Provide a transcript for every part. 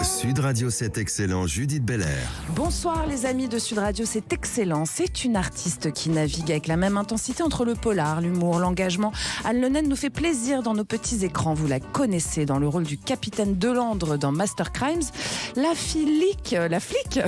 Sud Radio, c'est excellent. Judith Belair. Bonsoir les amis de Sud Radio, c'est excellent. C'est une artiste qui navigue avec la même intensité entre le polar, l'humour, l'engagement. Anne Lenel nous fait plaisir dans nos petits écrans. Vous la connaissez dans le rôle du capitaine Delandre dans Master Crimes. La flic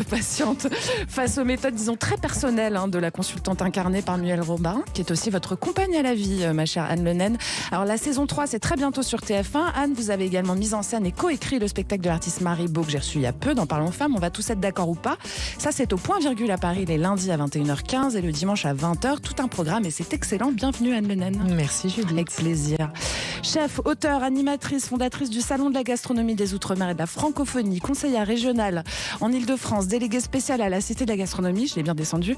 patiente face aux méthodes, disons, très personnelles de la consultante incarnée par Muriel Robin, qui est aussi votre compagne à la vie, ma chère Anne Lenel. Alors la saison 3, c'est très bientôt sur TF1. Anne, vous avez également mis en scène et coécrit le spectacle de l'artiste Marie Beau que j'ai reçu il y a peu dans Parlons Femmes. On va tous être d'accord ou pas. Ça, c'est au Point Virgule à Paris les lundis à 21h15 et le dimanche à 20h. Tout un programme et c'est excellent. Bienvenue Anne Lenel. Merci Judith. Avec plaisir. Chef, auteure, animatrice, fondatrice du Salon de la gastronomie des Outre-mer et de la francophonie, conseillère régionale en Ile-de-France, déléguée spéciale à la Cité de la gastronomie, je l'ai bien descendu,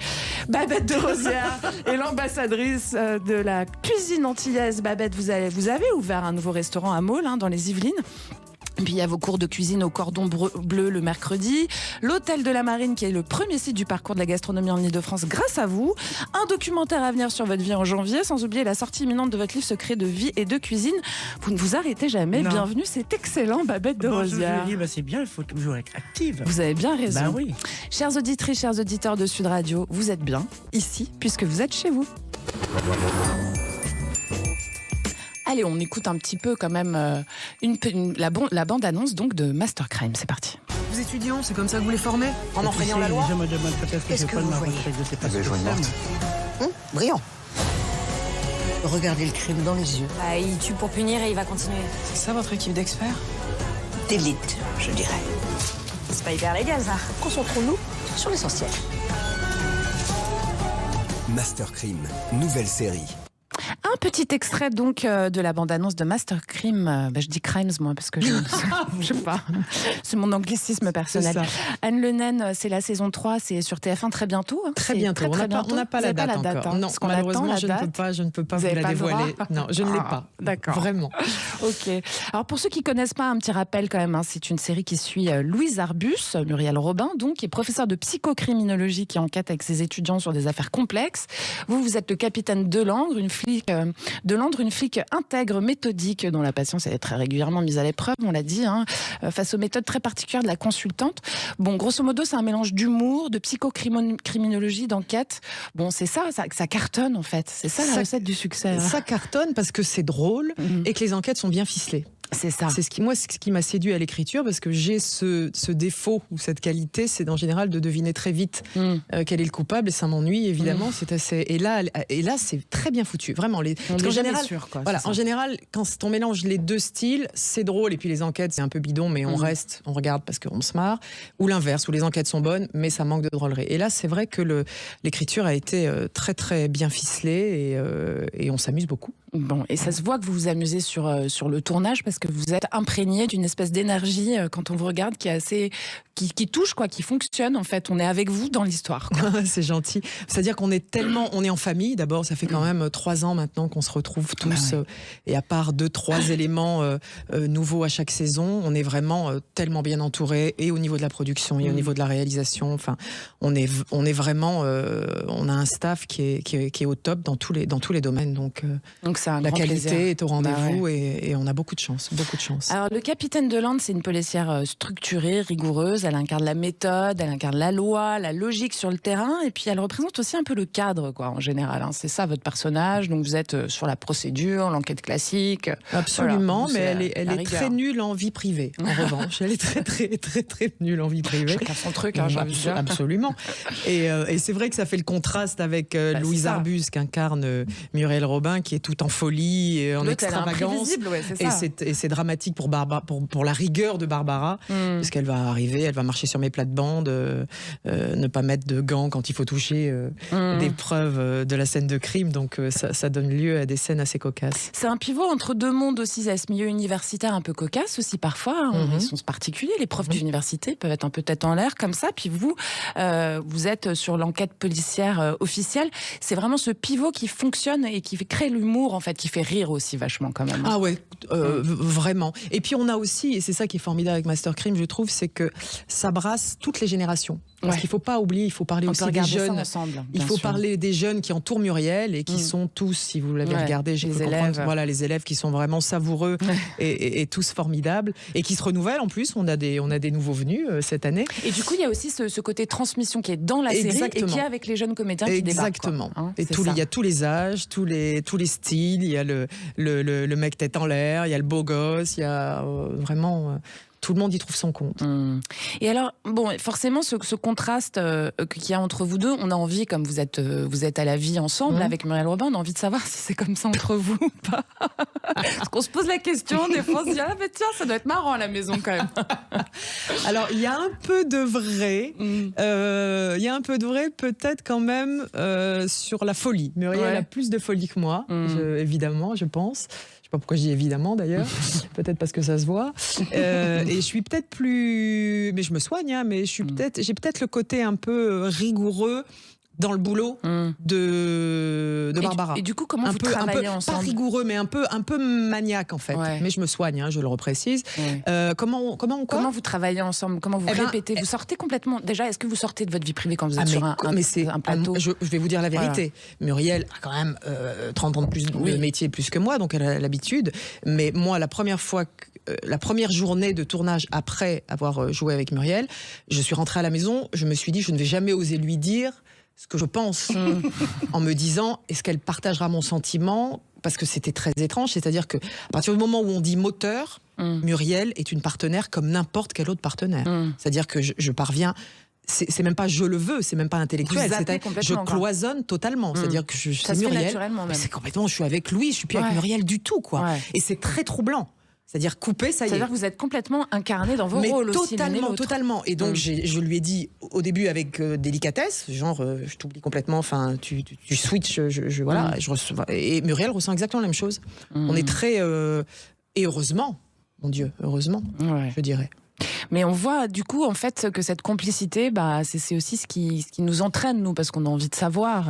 Babette de Rosière et l'ambassadrice de la cuisine antillaise. Babette, vous avez ouvert un nouveau restaurant à Maule, dans les Yvelines. Et puis il y a vos cours de cuisine au cordon bleu le mercredi, l'hôtel de la Marine qui est le premier site du parcours de la gastronomie en Ile-de-France grâce à vous, un documentaire à venir sur votre vie en janvier, sans oublier la sortie imminente de votre livre Secrets de vie et de cuisine. Vous ne vous arrêtez jamais, non. Bienvenue, c'est excellent Babette de Rosière. C'est bien, il faut toujours être active. Vous avez bien raison. Bah oui. Chères auditrices, chers auditeurs de Sud Radio, vous êtes bien ici puisque vous êtes chez vous. Allez, on écoute un petit peu quand même la bande-annonce donc de Master Crime. C'est parti. Vous étudiants, c'est comme ça que vous les formez? En enfreignant la loi? Je me demande peut-être Qu'est-ce que vous voyez? Brillant. Regardez le crime dans les yeux. Il tue pour punir et il va continuer. C'est ça votre équipe d'experts? D'élite, je dirais. C'est pas hyper légal ça. Concentrons-nous sur l'essentiel. Master Crime, nouvelle série. Un petit extrait donc de la bande-annonce de Master Crime. Je dis Crimes moi parce que je sais pas. C'est mon anglicisme personnel. Anne Lenel, c'est la saison 3, c'est sur TF1 très bientôt. Très bientôt. On n'a pas la date encore. Non, malheureusement, je ne peux pas vous la dévoiler. Non, je ne l'ai pas. D'accord. Vraiment. Ok. Alors pour ceux qui connaissent pas, un petit rappel quand même. C'est une série qui suit Louise Arbus, Muriel Robin, donc qui est professeure de psychocriminologie qui enquête avec ses étudiants sur des affaires complexes. Vous êtes le capitaine Delandre, une flic intègre, méthodique, dont la patience est très régulièrement mise à l'épreuve, on l'a dit, face aux méthodes très particulières de la consultante. Bon, grosso modo, c'est un mélange d'humour, de psychocriminologie, d'enquête. Bon, c'est ça cartonne en fait. C'est ça la recette du succès. Ça cartonne parce que c'est drôle et que les enquêtes sont bien ficelées. C'est ça. C'est ce qui m'a séduit à l'écriture, parce que j'ai ce défaut ou cette qualité, c'est en général de deviner très vite quel est le coupable, et ça m'ennuie évidemment. C'est assez. Et là, c'est très bien foutu, vraiment. En général, quand on mélange les deux styles, c'est drôle, et puis les enquêtes, c'est un peu bidon, mais on regarde parce qu'on se marre, ou l'inverse, où les enquêtes sont bonnes, mais ça manque de drôlerie. Et là, c'est vrai que l'écriture a été très très bien ficelée, et on s'amuse beaucoup. Bon, et ça se voit que vous vous amusez sur le tournage parce que vous êtes imprégné d'une espèce d'énergie quand on vous regarde qui touche, qui fonctionne en fait. On est avec vous dans l'histoire. C'est gentil. C'est-à-dire qu'on est on est en famille. D'abord, ça fait quand même 3 ans maintenant qu'on se retrouve tous. Et à part 2-3 éléments nouveaux à chaque saison, on est vraiment tellement bien entourés, et au niveau de la production et au niveau de la réalisation. Enfin, on est vraiment, on a un staff qui est au top dans tous les domaines. Donc c'est un la grand qualité plaisir. est au rendez-vous, et on a beaucoup de chance. Alors, le capitaine Delandre, c'est une policière structurée, rigoureuse. Elle incarne la méthode, elle incarne la loi, la logique sur le terrain, et puis elle représente aussi un peu le cadre, en général. C'est ça votre personnage. Donc vous êtes sur la procédure, l'enquête classique. Absolument, voilà, mais elle est très nulle en vie privée. En revanche, elle est très très très très nulle en vie privée. Chacun son truc, absolument. Et c'est vrai que ça fait le contraste avec Louise Arbus, qu'incarne Muriel Robin, qui est tout en folie et en extravagance. Et c'est dramatique pour la rigueur de Barbara, parce qu'elle va arriver, elle va marcher sur mes plates-bandes, ne pas mettre de gants quand il faut toucher des preuves de la scène de crime. Donc ça donne lieu à des scènes assez cocasses. C'est un pivot entre deux mondes aussi, à ce milieu universitaire un peu cocasse aussi parfois. Ils sont particuliers, les profs d'université peuvent être un peu tête en l'air comme ça. Puis vous êtes sur l'enquête policière officielle. C'est vraiment ce pivot qui fonctionne et qui crée l'humour en fait, qui fait rire aussi vachement quand même. Ah ouais, vraiment. Et puis on a aussi, et c'est ça qui est formidable avec Master Crime, je trouve, c'est que ça brasse toutes les générations. Parce qu'il ne faut pas oublier, il faut parler aussi des jeunes. Ensemble, il faut parler des jeunes qui entourent Muriel et qui sont tous, si vous l'avez regardé, les élèves. Voilà, les élèves qui sont vraiment savoureux et tous formidables et qui se renouvellent en plus. On a des nouveaux venus cette année. Et du coup, il y a aussi ce côté transmission qui est dans la série et qui est avec les jeunes comédiens qui débarquent. Exactement. Et il y a tous les âges, tous les styles. Il y a le mec tête en l'air, il y a le beau gosse, il y a vraiment... tout le monde y trouve son compte. Et alors, bon, forcément, ce contraste qu'il y a entre vous deux, on a envie, comme vous êtes à la vie ensemble avec Muriel Robin, on a envie de savoir si c'est comme ça entre vous ou pas. Parce qu'on se pose la question, des fois, on se dit, ah, mais tiens, ça doit être marrant à la maison quand même. Alors, il y a un peu de vrai. Il y a un peu de vrai, peut-être quand même, sur la folie. Muriel a plus de folie que moi, évidemment, je pense. Pas pourquoi je dis évidemment d'ailleurs, peut-être parce que ça se voit. Et je suis peut-être plus, mais je me soigne, mais j'ai peut-être le côté un peu rigoureux dans le boulot de Barbara. Et du coup, comment vous travaillez ensemble ? Pas rigoureux, mais un peu maniaque en fait. Mais je me soigne, je le reprécise. Comment vous travaillez ensemble ? Comment vous répétez ? Vous sortez complètement. Déjà, est-ce que vous sortez de votre vie privée quand vous êtes sur un plateau ? Je vais vous dire la vérité. Voilà. Muriel a quand même 30 ans de plus de métier plus que moi, donc elle a l'habitude. Mais moi, la première journée de tournage après avoir joué avec Muriel, je suis rentrée à la maison, je me suis dit, je ne vais jamais oser lui dire ce que je pense, en me disant, est-ce qu'elle partagera mon sentiment ? Parce que c'était très étrange, c'est-à-dire qu'à partir du moment où on dit moteur, Muriel est une partenaire comme n'importe quel autre partenaire. C'est-à-dire que je parviens... C'est même pas je le veux, c'est même pas intellectuel, je cloisonne totalement. C'est-à-dire que c'est Muriel, c'est complètement, je suis avec Louis, je suis plus avec Muriel du tout, quoi. Et c'est très troublant. C'est-à-dire couper, ça y est. C'est-à-dire que vous êtes complètement incarné dans vos rôles aussi. Totalement. Et donc je lui ai dit au début avec délicatesse, genre je t'oublie complètement, enfin tu switches, voilà, et Muriel ressent exactement la même chose. On est très et heureusement, mon Dieu, heureusement, je dirais. Mais on voit du coup en fait que cette complicité, c'est aussi ce qui nous entraîne nous, parce qu'on a envie de savoir.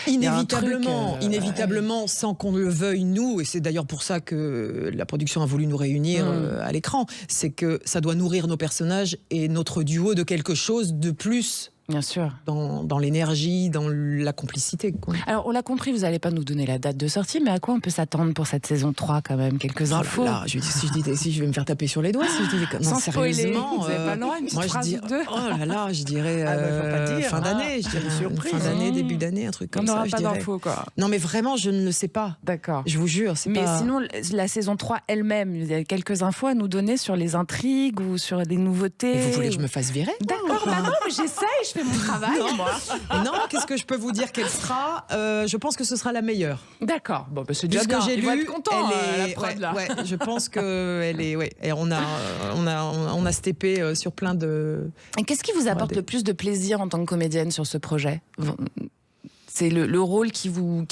Inévitablement, sans qu'on le veuille nous, et c'est d'ailleurs pour ça que la production a voulu nous réunir à l'écran, c'est que ça doit nourrir nos personnages et notre duo de quelque chose de plus. Bien sûr. Dans l'énergie, dans la complicité, quoi. Alors, on l'a compris, vous n'allez pas nous donner la date de sortie, mais à quoi on peut s'attendre pour cette saison 3 quand même ? Quelques infos. Si je vais me faire taper sur les doigts, si je disais non, sans spoiler, vous n'avez pas le droit, une petite phrase ou deux. Oh là là, je dirais fin d'année, fin d'année, début d'année, un truc comme ça. On n'aura pas d'infos, quoi. Non, mais vraiment, je ne le sais pas. D'accord. Je vous jure, mais sinon, la saison 3 elle-même, il y a quelques infos à nous donner sur les intrigues ou sur des nouveautés. Et vous voulez que je me fasse virer ? D'accord, non, mais j'essaye, je fais mon travail. Non, qu'est-ce que je peux vous dire qu'elle sera ? Je pense que ce sera la meilleure. D'accord. Bon, c'est déjà bien. J'ai lu. Être content, la prod, là. Je pense que elle est. Et on a steppé sur plein de. Et qu'est-ce qui vous apporte le plus de plaisir en tant que comédienne sur ce projet ? C'est le rôle qui vous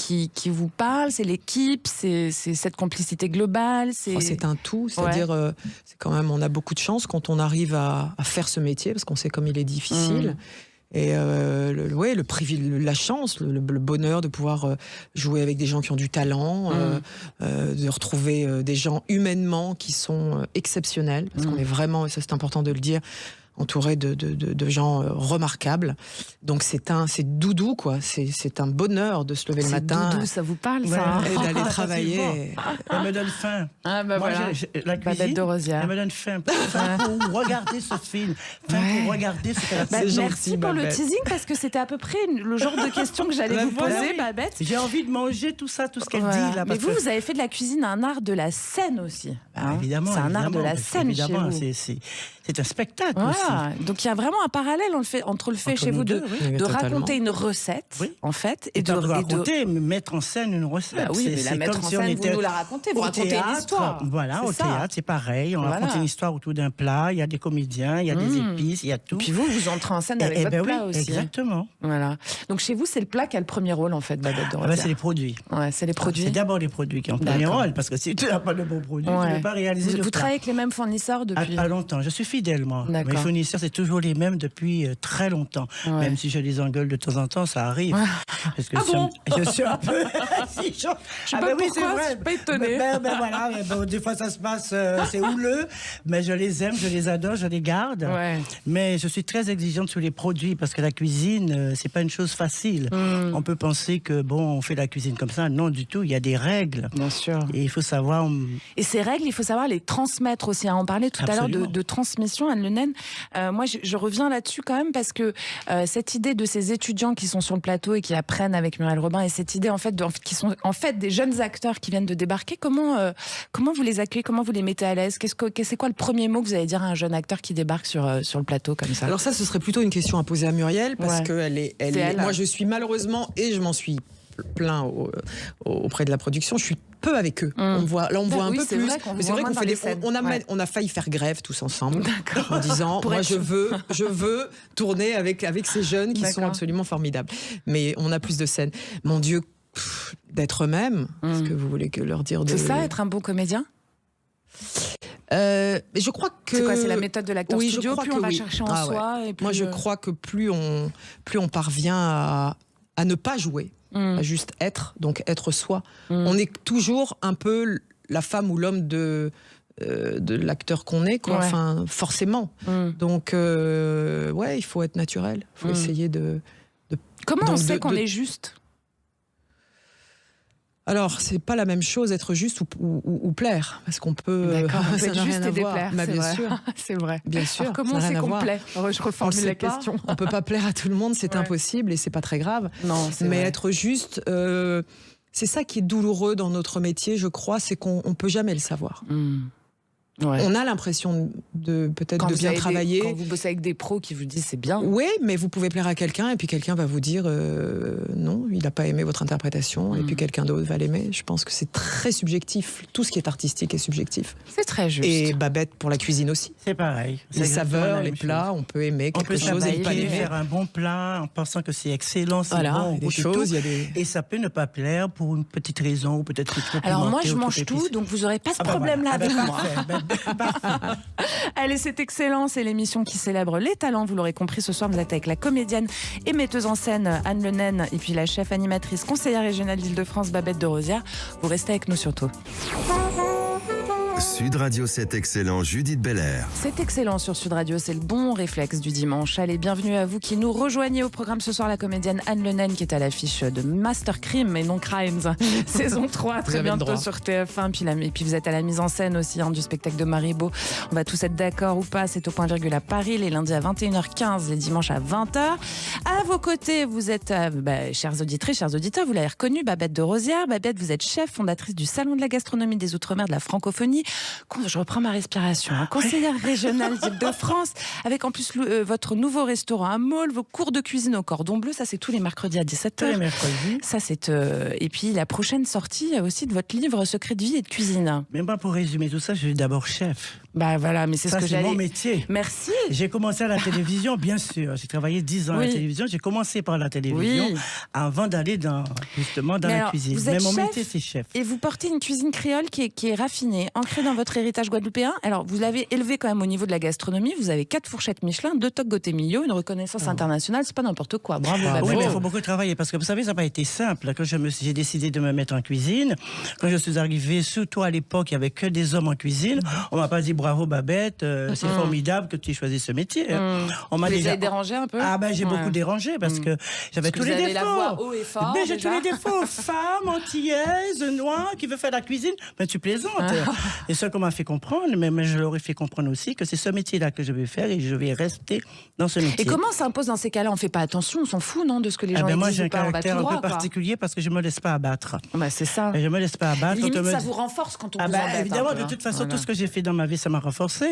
parle, c'est l'équipe, c'est cette complicité globale. C'est un tout, c'est-à-dire, c'est quand même, on a beaucoup de chance quand on arrive à faire ce métier, parce qu'on sait comme il est difficile. Et la chance, le bonheur de pouvoir jouer avec des gens qui ont du talent, de retrouver des gens humainement qui sont exceptionnels, parce qu'on est vraiment, et ça c'est important de le dire, entouré de gens remarquables. Donc c'est doudou, quoi. C'est un bonheur de se lever le matin. Doudou, ça vous parle, ça, et d'aller travailler. Elle me donne faim. Ah bah moi, voilà. La cuisine, de Rosière. Elle me donne faim. Pour regarder ce film. Pour regarder ce qu'elle a fait. Merci pour le teasing, parce que c'était à peu près le genre de questions que j'allais vous poser, Babette. J'ai envie de manger tout ça, tout ce qu'elle dit là. Mais vous avez fait de la cuisine un art de la scène aussi. Évidemment. C'est un art de la scène chez vous. C'est un spectacle aussi. Donc il y a vraiment un parallèle entre le fait chez vous de raconter une recette, en fait, et de raconter, mettre en scène une recette. Mais la mettre en scène, vous nous la racontez, vous racontez une histoire. Voilà, au théâtre, c'est pareil. On raconte une histoire autour d'un plat. Il y a des comédiens, il y a des épices, il y a tout. Et puis vous entrez en scène avec votre plat aussi. Exactement. Voilà. Donc chez vous, c'est le plat qui a le premier rôle, en fait, Babette de Rosière. C'est les produits. C'est les produits. C'est d'abord les produits qui ont le premier rôle, parce que si tu n'as pas le bon produit, tu ne peux pas réaliser le plat. Vous travaillez avec les mêmes fournisseurs depuis pas longtemps. Je suis fidèle fidèle, moi. Mes fournisseurs, c'est toujours les mêmes depuis très longtemps. Ouais. Même si je les engueule de temps en temps, ça arrive. Parce que je suis un peu... je sais pas pourquoi, je suis pas étonnée. Voilà, des fois ça se passe, c'est houleux, mais je les aime, je les adore, je les garde. Ouais. Mais je suis très exigeante sur les produits, parce que la cuisine, c'est pas une chose facile. On peut penser que, on fait la cuisine comme ça. Non, du tout, il y a des règles. Bien sûr. Et il faut savoir... Et ces règles, il faut savoir les transmettre aussi. On parlait tout à l'heure de transmission, Anne Le Naine. Moi, je reviens là-dessus quand même, parce que cette idée de ces étudiants qui sont sur le plateau et qui apprennent avec Muriel Robin, et cette idée qui sont en fait des jeunes acteurs qui viennent de débarquer, comment vous les accueillez, comment vous les mettez à l'aise? C'est quoi le premier mot que vous allez dire à un jeune acteur qui débarque sur le plateau comme ça? Alors ça, ce serait plutôt une question à poser à Muriel, parce que moi je suis malheureusement, et je m'en suis plein auprès de la production, je suis peu avec eux. On voit un peu plus. Mais c'est vrai qu'on a failli faire grève tous ensemble en disant moi je veux tourner avec ces jeunes qui sont absolument formidables. Mais on a plus de scènes. Mon Dieu, d'être eux-mêmes. Est-ce que vous voulez que leur dire de... C'est ça, être un bon comédien? Je crois que... C'est quoi, c'est la méthode de l'acteur studio? Plus on va chercher en soi. Et plus moi, je crois que plus on parvient à ne pas jouer, à juste être, donc être soi. On est toujours un peu la femme ou l'homme de l'acteur qu'on est, quoi. Enfin, forcément. Donc, il faut être naturel. Il faut essayer de... Comment on sait qu'on est juste? Alors, c'est pas la même chose être juste ou plaire, parce qu'on peut... D'accord, on peut être juste et déplaire, c'est bien sûr. C'est vrai. Bien sûr. Alors, comment c'est qu'on plaît? Je reformule la question. On peut pas plaire à tout le monde, c'est impossible et c'est pas très grave. Non, mais être juste, c'est ça qui est douloureux dans notre métier, je crois, c'est qu'on peut jamais le savoir. On a l'impression peut-être de bien travailler. Quand vous bossez avec des pros qui vous disent c'est bien. Oui, mais vous pouvez plaire à quelqu'un et puis quelqu'un va vous dire non, il n'a pas aimé votre interprétation et puis quelqu'un d'autre va l'aimer. Je pense que c'est très subjectif. Tout ce qui est artistique est subjectif. C'est très juste. Et Babette pour la cuisine aussi. C'est pareil. Les saveurs, les plats, on peut aimer quelque chose et pas l'aimer. Faire un bon plat en pensant que c'est excellent, c'est bon. Des choses, Et ça peut ne pas plaire pour une petite raison ou peut-être trop pimenté. Alors moi je mange tout, donc vous n'aurez pas ce problème-là avec moi. Allez, c'est excellent, c'est l'émission qui célèbre les talents. Vous l'aurez compris, ce soir vous êtes avec la comédienne et metteuse en scène Anne Le Naine et puis la chef animatrice conseillère régionale d'Île-de-France Babette de Rosière. Vous restez avec nous surtout. Sud Radio, c'est excellent, Judith Belair. C'est excellent sur Sud Radio, c'est le bon réflexe du dimanche. Allez, bienvenue à vous qui nous rejoignez au programme ce soir, la comédienne Anne Le Naine qui est à l'affiche de Master Crime et non Crimes, saison 3, très bientôt sur TF1. Et puis vous êtes à la mise en scène aussi du spectacle de Maribot. On va tous être d'accord ou pas, c'est au point virgule à Paris, les lundis à 21h15, les dimanches à 20h. À vos côtés, vous êtes, chères auditrices, chers auditeurs, vous l'avez reconnu, Babette de Rosière. Babette, vous êtes chef, fondatrice du Salon de la gastronomie des Outre-mer de la francophonie. Je reprends ma respiration. Conseillère régionale d'Île-de-France, avec en plus votre nouveau restaurant à Maule, vos cours de cuisine au Cordon Bleu, ça c'est tous les mercredis à 17h. Tous les mercredis. Ça c'est et puis la prochaine sortie aussi de votre livre Secrets de vie et de cuisine. Mais moi, pour résumer tout ça, je suis d'abord chef. Voilà, mais c'est ce que j'allais. C'est mon métier. Merci. J'ai commencé à la télévision, bien sûr. J'ai travaillé 10 ans à la télévision. J'ai commencé par la télévision avant d'aller justement dans la cuisine. Mais mon métier, c'est chef. Et vous portez une cuisine créole qui est raffinée, ancrée dans votre héritage guadeloupéen. Alors, vous l'avez élevé quand même au niveau de la gastronomie. Vous avez 4 fourchettes Michelin, 2 toques Gotemillo, une reconnaissance internationale. C'est pas n'importe quoi. Bravo. Oui, mais il faut beaucoup travailler parce que vous savez, ça n'a pas été simple. Quand j'ai décidé de me mettre en cuisine, quand je suis arrivée, surtout à l'époque, il n'y avait que des hommes en cuisine. On m'a pas dit bravo Babette. C'est formidable que tu aies choisi ce métier. On m'a déjà dérangé un peu. J'ai beaucoup dérangé parce que j'avais tous les défauts. La voix haut et fort. Mais j'ai tous les défauts. Femme, antillaise, noire, qui veut faire la cuisine. Mais tu plaisantes. Et ça qu'on m'a fait comprendre, mais je leur ai fait comprendre aussi que c'est ce métier-là que je vais faire et je vais rester dans ce métier. Et comment ça impose dans ces cas-là? On fait pas attention, on s'en fout, non, de ce que les gens disent. Moi, j'ai un caractère un peu particulier parce que je me laisse pas abattre. C'est ça. Et je me laisse pas abattre. Limite, ça vous renforce quand on vous embête. Évidemment, de toute façon, tout ce que j'ai fait dans ma vie, ça m'a renforcé.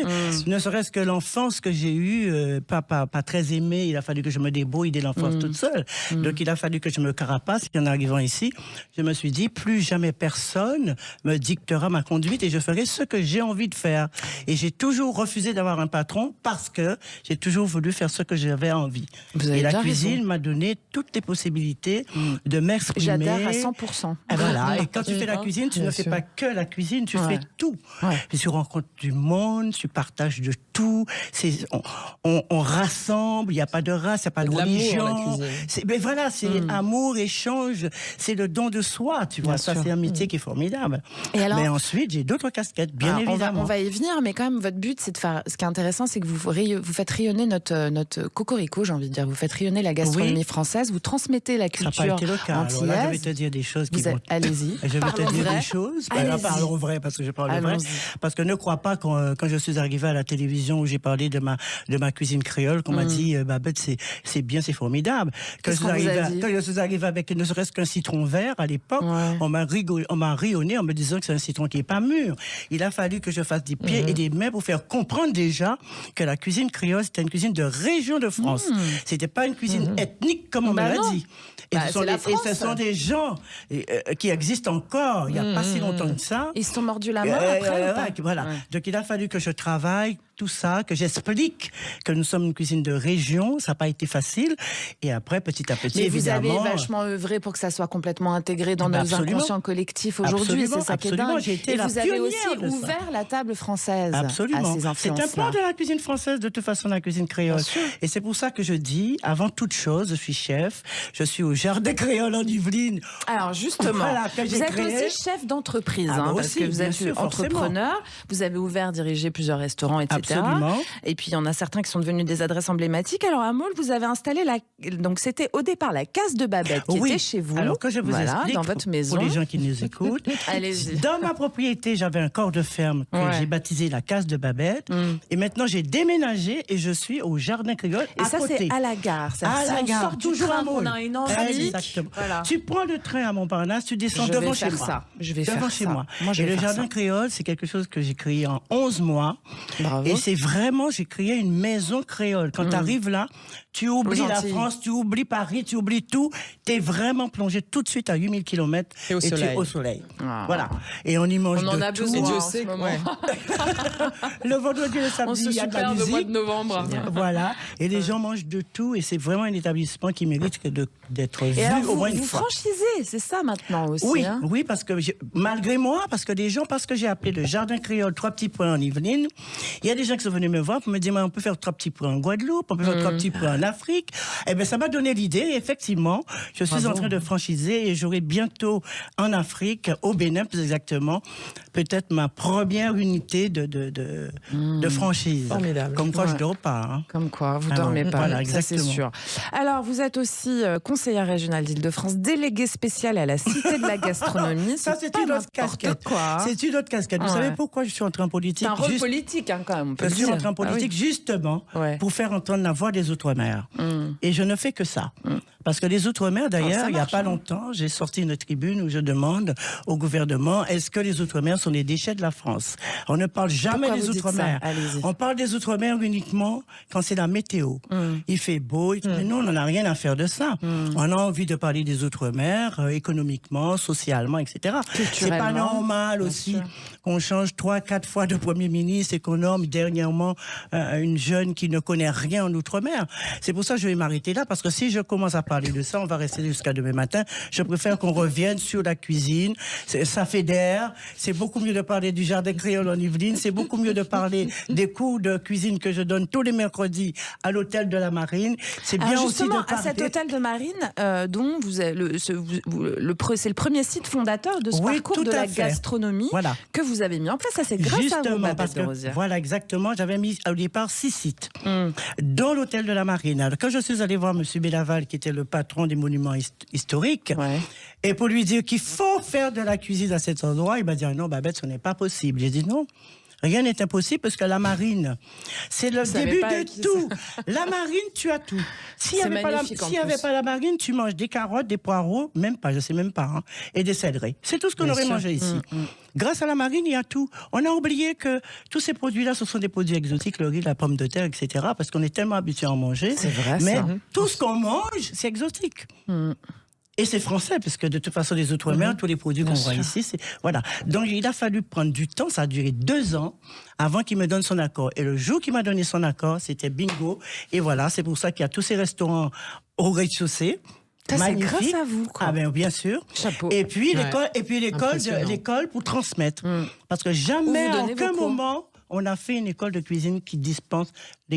Ne serait-ce que l'enfance que j'ai eue, pas très aimée, il a fallu que je me débrouille dès l'enfance toute seule. Donc il a fallu que je me carapace. Et en arrivant ici, je me suis dit, plus jamais personne me dictera ma conduite et je ferai ferai ce que j'ai envie de faire. Et j'ai toujours refusé d'avoir un patron parce que j'ai toujours voulu faire ce que j'avais envie. Et la cuisine m'a donné toutes les possibilités de m'exprimer. J'adhère à 100%. Et voilà. Et quand tu fais la cuisine, tu ne fais pas que la cuisine, tu fais tout. Et tu rencontres du monde, tu partages de tout. On rassemble, il n'y a pas de race, il n'y a pas de religion. Mais voilà, c'est amour, échange, c'est le don de soi, tu vois. Ça, c'est un métier qui est formidable. Et alors, mais ensuite, j'ai d'autres casquettes, bien évidemment. On va y venir, mais quand même, votre but, c'est de faire. Ce qui est intéressant, c'est que vous faites rayonner notre cocorico, j'ai envie de dire. Vous faites rayonner la gastronomie française, vous transmettez la culture ça n'a pas été le cas. antillaise. Alors là, je vais te dire des choses qui vont... Allez-y. Je vais te dire des choses. Parlons vrai, parce que je parle vrai. Parce que ne crois pas quand je suis arrivée à la télévision où j'ai parlé de ma cuisine créole, qu'on m'a dit, Babette, c'est bien, c'est formidable. Quand je suis arrivée avec ne serait-ce qu'un citron vert à l'époque, on m'a rayonné en me disant que c'est un citron qui n'est pas mûr. Il a fallu que je fasse des pieds et des mains pour faire comprendre déjà que la cuisine créole, c'était une cuisine de région de France. C'était pas une cuisine ethnique comme on me l'a dit. Et ce sont des gens qui existent encore, il n'y a pas si longtemps que ça. Ils se sont mordus la main après voilà. Donc il a fallu que je travaille tout ça, que j'explique que nous sommes une cuisine de région, ça n'a pas été facile. Et après, petit à petit, mais évidemment... vous avez vachement œuvré pour que ça soit complètement intégré dans nos inconscients collectifs aujourd'hui, c'est ça qui est dingue. J'ai été et la vous avez aussi pionnière ouvert la table française à ces influences-là. C'est un plan de la cuisine française, de toute façon, la cuisine créole. Et c'est pour ça que je dis, avant toute chose, je suis chef, je suis au Jardin Créole en Yvelines. Alors justement, vous êtes aussi chef d'entreprise, parce que vous êtes entrepreneur, vous avez ouvert, dirigé plusieurs restaurants, etc. Absolument. Et puis il y en a certains qui sont devenus des adresses emblématiques. Alors à Maule, vous avez installé donc c'était au départ la case de Babette qui était chez vous. Alors que je vous explique, dans votre maison. Pour les gens qui nous écoutent, allez-y. Dans ma propriété, j'avais un corps de ferme que j'ai baptisé la case de Babette. Et maintenant, j'ai déménagé et je suis au Jardin Créole et ça, côté. C'est à la gare. À la gare, toujours à Maule. On a une envie. Exactement. Voilà. Tu prends le train à Montparnasse, tu descends devant chez moi. Je vais faire ça. Moi, et le Jardin Créole, c'est quelque chose que j'ai créé en 11 mois. Bravo. Et c'est vraiment, j'ai créé une maison créole. Quand tu arrives là, tu oublies la France, tu oublies Paris, tu oublies tout. Tu es vraiment plongé tout de suite à 8000 km et tu es au soleil. Voilà. Et on y mange de tout. On en a besoin. Dieu sait Le vendredi et le samedi, il y a de la musique. Au mois de novembre. Voilà. Et les gens mangent de tout. Et c'est vraiment un établissement qui mérite d'être vu au moins une fois. Vous franchisez, c'est ça maintenant aussi. Oui, hein? oui, parce que malgré moi, parce que j'ai appelé le Jardin Créole 3 petits points en Yvelines, il y a des gens qui sont venus me voir pour me dire, on peut faire 3 petits points en Guadeloupe, on peut faire 3 petits points en Afrique. Eh bien, ça m'a donné l'idée. Et effectivement, je suis en train de franchiser et j'aurai bientôt en Afrique, au Bénin plus exactement, peut-être ma première unité de franchise. Formidable. Comme quoi, je ne dors pas. Hein. Comme quoi, vous ne dormez pas, voilà, ça c'est sûr. Alors, vous êtes aussi conseillère régionale d'Île-de-France, déléguée spéciale à la Cité de la Gastronomie. Ça, c'est une autre casquette. C'est une autre casquette. Vous savez pourquoi je suis entrée en politique? C'est un rôle politique, quand même. Je suis entrée en politique justement pour faire entendre la voix des Outre-mer. Et je ne fais que ça. Parce que les Outre-mer, d'ailleurs, il n'y a pas longtemps, j'ai sorti une tribune où je demande au gouvernement, est-ce que les Outre-mer sont les déchets de la France? On ne parle jamais des Outre-mer. On parle des Outre-mer uniquement quand c'est la météo. Il fait beau, mais nous, on n'en a rien à faire de ça. On a envie de parler des Outre-mer, économiquement, socialement, etc. C'est pas normal aussi qu'on change 3-4 fois de Premier ministre et qu'on nomme dernièrement une jeune qui ne connaît rien en Outre-mer. C'est pour ça que je vais m'arrêter là, parce que si je commence à parler de ça, on va rester jusqu'à demain matin. Je préfère qu'on revienne sur la cuisine. Ça fédère. C'est beaucoup mieux de parler du Jardin Créole en Yvelines. C'est beaucoup mieux de parler des cours de cuisine que je donne tous les mercredis à l'hôtel de la Marine. C'est bien aussi de parler... à cet hôtel de Marine, dont c'est le premier site fondateur de ce parcours de la gastronomie que vous avez mis en place. Ça, c'est grâce à vous, Babette de Rosière. Voilà, exactement. J'avais mis au départ 6 sites dans l'hôtel de la Marine. Alors, quand je suis allée voir M. Bélaval, qui était le patron des monuments historiques, et pour lui dire qu'il faut faire de la cuisine à cet endroit, il m'a dit non, Babette, ce n'est pas possible. J'ai dit non. Rien n'est impossible parce que la marine, c'est le début de tout. La marine, tu as tout. S'il n'y avait pas la marine, tu manges des carottes, des poireaux, même pas, je sais même pas, et des céleris. C'est tout ce qu'on aurait mangé ici. Grâce à la marine, il y a tout. On a oublié que tous ces produits-là, ce sont des produits exotiques, le riz, la pomme de terre, etc. Parce qu'on est tellement habitué à en manger. C'est vrai, mais tout ce qu'on mange, c'est exotique. Et c'est français, parce que de toute façon, les Outre-mer, tous les produits qu'on voit ici, voilà. Donc, il a fallu prendre du temps, ça a duré 2 ans avant qu'il me donne son accord. Et le jour qu'il m'a donné son accord, c'était bingo. Et voilà, c'est pour ça qu'il y a tous ces restaurants au rez-de-chaussée. C'est grâce à vous, quoi. Ah ben bien sûr. Chapeau. Et puis l'école pour transmettre. Parce que jamais, à aucun moment, on a fait une école de cuisine qui dispense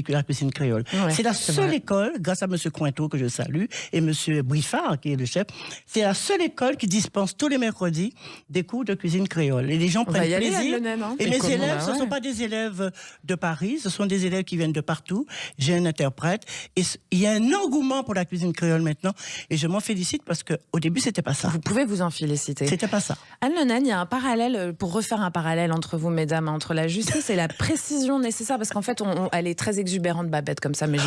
la cuisine créole. Ouais, c'est la seule école, grâce à M. Cointeau, que je salue, et M. Briffard, qui est le chef, c'est la seule école qui dispense tous les mercredis des cours de cuisine créole. Et les gens prennent plaisir. Et mes élèves, ce ne sont pas des élèves de Paris, ce sont des élèves qui viennent de partout. J'ai un interprète. Et il y a un engouement pour la cuisine créole maintenant. Et je m'en félicite parce qu'au début, c'était pas ça. Vous pouvez vous en féliciter. C'était pas ça. Anne Lenaine, il y a un parallèle, pour refaire un parallèle entre vous, mesdames, entre la justice et la précision nécessaire, parce qu'en fait, elle est très exubérante, Babette, comme ça, mais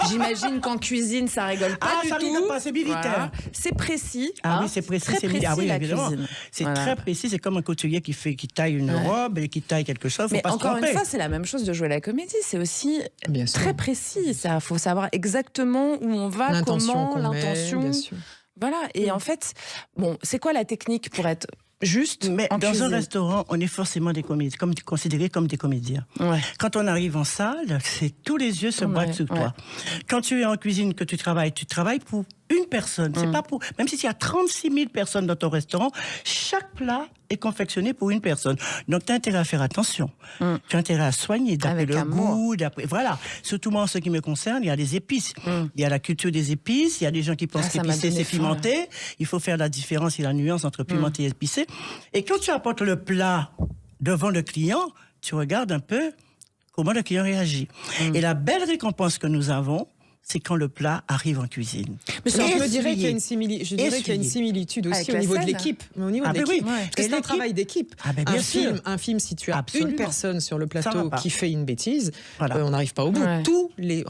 j'imagine qu'en cuisine, ça rigole pas du ça tout. Rigole pas, c'est militaire. Voilà. C'est précis. Oui, c'est précis, c'est précis, oui, la évidemment. cuisine. C'est très précis, c'est comme un couturier qui taille une robe et qui taille quelque chose. Mais encore une fois, c'est la même chose de jouer la comédie. C'est aussi très précis. Il faut savoir exactement où on va, comment, l'intention. Voilà. Et en fait, c'est quoi la technique pour être juste mais dans cuisine. Un restaurant, on est forcément des comédiens, considérés comme des comédiens. Ouais. Quand on arrive en salle, c'est tous les yeux se braquent sur toi. Quand tu es en cuisine, que tu travailles pour une personne. C'est pas pour. Même si il y a 36 000 personnes dans ton restaurant, chaque plat est confectionné pour une personne. Donc, tu as intérêt à faire attention. Tu as intérêt à soigner, d'après le goût, voilà. Surtout moi, en ce qui me concerne, il y a des épices. Il y a la culture des épices. Il y a des gens qui pensent qu'épicé, c'est pimenté. Il faut faire la différence et la nuance entre pimenté et épicé. Et quand tu apportes le plat devant le client, tu regardes un peu comment le client réagit. Et la belle récompense que nous avons, c'est quand le plat arrive en cuisine. Mais je dirais qu'il y a une similitude aussi au niveau de l'équipe. Au niveau de l'équipe. Parce que c'est un travail d'équipe. Un film, si tu as une personne sur le plateau qui fait une bêtise, on n'arrive pas au bout. Tous les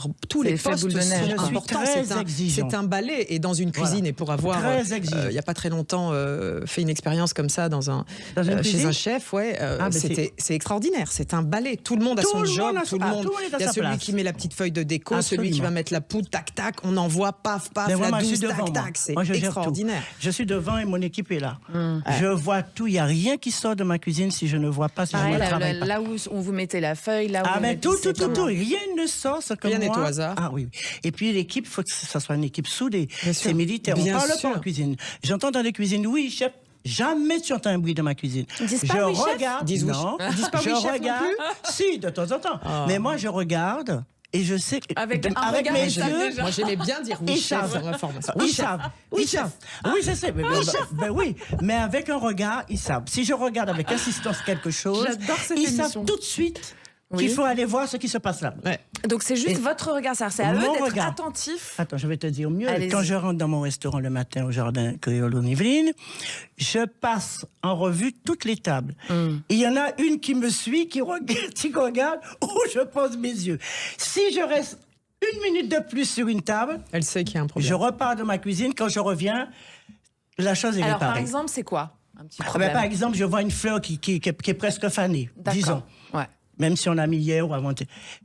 postes sont importants. C'est un balai. Et dans une cuisine, et pour avoir, il n'y a pas très longtemps, fait une expérience comme ça chez un chef, c'est extraordinaire. C'est un balai. Tout le monde a son job. Il y a celui qui met la petite feuille de déco, celui qui va mettre la poudre, tac, tac, on envoie, paf, la douce, tac, tac, c'est extraordinaire. Je suis devant et mon équipe est là. Je vois tout, il n'y a rien qui sort de ma cuisine si je ne vois pas, si je ne travaille pas. Là où on vous mettez la feuille, là où tout, rien ne sort, c'est comme moi. Rien n'est au hasard. Et puis l'équipe, il faut que ça soit une équipe soudée. C'est militaire, on ne parle pas en cuisine. J'entends dans les cuisines, oui, chef, jamais tu entends un bruit de ma cuisine. Je regarde. Je regarde. Si, de temps en temps. Mais moi, je regarde. Et je sais que avec mes yeux, moi j'aimais bien dire oui chef dans ma formation. Oui chef. Oui je sais. Mais avec un regard, ils savent. Si je regarde avec insistance quelque chose, ils savent tout de suite qu'il faut aller voir ce qui se passe là. Donc c'est juste votre regard, c'est à eux d'être attentifs. Attends, je vais te dire mieux. Quand je rentre dans mon restaurant le matin au Jardin Créole en Yvelines, je passe en revue toutes les tables. Il y en a une qui me suit, qui regarde où je pose mes yeux. Si je reste 1 minute de plus sur une table, elle sait qu'il y a un problème. Je repars de ma cuisine. Quand je reviens, la chose est réparée. Alors par exemple, c'est quoi un petit problème? Par exemple, je vois une fleur qui est presque fanée, disons. Même si on a mis hier ou avant.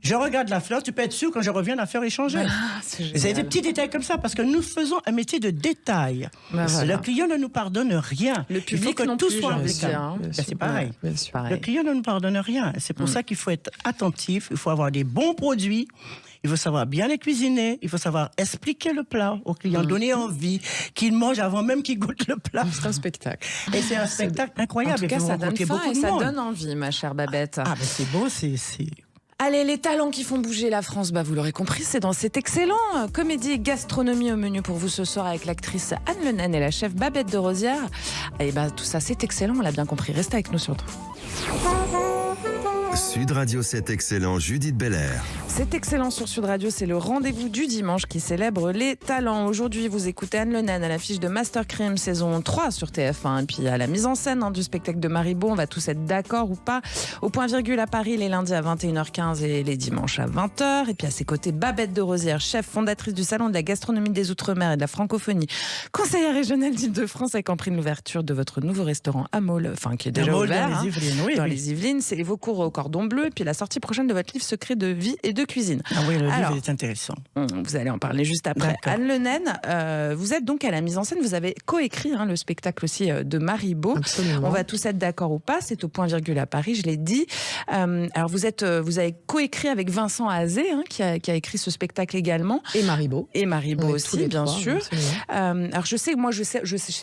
Je regarde la fleur, tu peux être sûr quand je reviens, la fleur est changée. C'est des petits détails comme ça, parce que nous faisons un métier de détail. Le client ne nous pardonne rien. Le public, il faut que tout soit impeccable. C'est pareil. Le client ne nous pardonne rien. C'est pour ça qu'il faut être attentif, il faut avoir des bons produits. Il faut savoir bien les cuisiner, il faut savoir expliquer le plat au client, donner envie qu'il mange avant même qu'il goûte le plat. C'est un spectacle. Et c'est un spectacle incroyable. En tout cas, ça donne faim et ça donne envie, ma chère Babette. C'est beau, c'est... Allez, les talents qui font bouger la France, vous l'aurez compris, c'est dans cet excellent comédie et gastronomie au menu pour vous ce soir avec l'actrice Anne Lenaine et la chef Babette de Rosière. Et tout ça, c'est excellent, on l'a bien compris. Restez avec nous surtout. Sud Radio, c'est excellent, Judith Belair. C'est excellent sur Sud Radio, c'est le rendez-vous du dimanche qui célèbre les talents. Aujourd'hui, vous écoutez Anne Lenaine à l'affiche de Master Crime saison 3 sur TF1. Et puis à la mise en scène du spectacle de Maribo, on va tous être d'accord ou pas. Au point virgule à Paris, les lundis à 21h15 et les dimanches à 20h. Et puis à ses côtés, Babette de Rosière, chef fondatrice du Salon de la gastronomie des Outre-mer et de la francophonie, conseillère régionale d'Île-de-France avec en prime l'ouverture de votre nouveau restaurant à Maule, qui est déjà ouvert dans les Yvelines. Dans les Yvelines, c'est vos cours au cordon Maison Bleue, et puis la sortie prochaine de votre livre Secrets de vie et de cuisine. Ah oui, le livre est intéressant. Vous allez en parler juste après. Anne Le Naine, vous êtes donc à la mise en scène, vous avez coécrit le spectacle aussi de Maribot. Absolument. On va tous être d'accord ou pas, c'est au Point Virgule à Paris, je l'ai dit. Alors vous avez coécrit avec Vincent Azé, qui a écrit ce spectacle également. Et Maribot. Et Maribot aussi, bien sûr. Alors je sais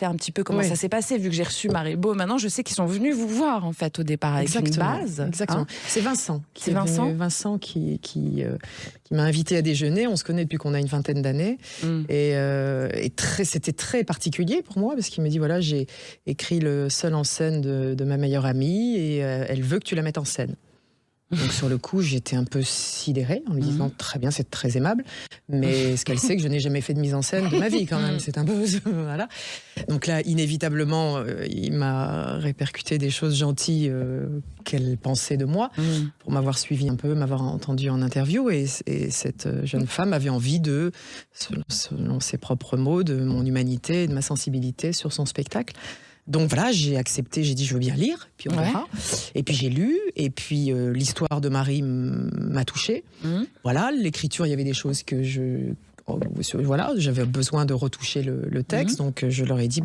un petit peu comment ça s'est passé, vu que j'ai reçu Maribot. Maintenant, je sais qu'ils sont venus vous voir, en fait, au départ, avec une base. Exactement. C'est Vincent. C'est Vincent qui m'a invité à déjeuner. On se connaît depuis qu'on a une vingtaine d'années. Et c'était très particulier pour moi, parce qu'il me dit, voilà, j'ai écrit le seul en scène de ma meilleure amie, et elle veut que tu la mettes en scène. Donc sur le coup, j'étais un peu sidérée en lui disant très bien, c'est très aimable, mais ce qu'elle sait que je n'ai jamais fait de mise en scène de ma vie quand même, c'est un peu voilà. Donc là, inévitablement, il m'a répercuté des choses gentilles qu'elle pensait de moi pour m'avoir suivi un peu, m'avoir entendu en interview, et cette jeune femme avait envie de, selon ses propres mots, de mon humanité et de ma sensibilité sur son spectacle. Donc voilà, j'ai accepté, j'ai dit je veux bien lire, puis on verra. Et puis j'ai lu, et puis l'histoire de Marie m'a touchée. Voilà, l'écriture, il y avait des choses que j'avais besoin de retoucher le texte, donc je leur ai dit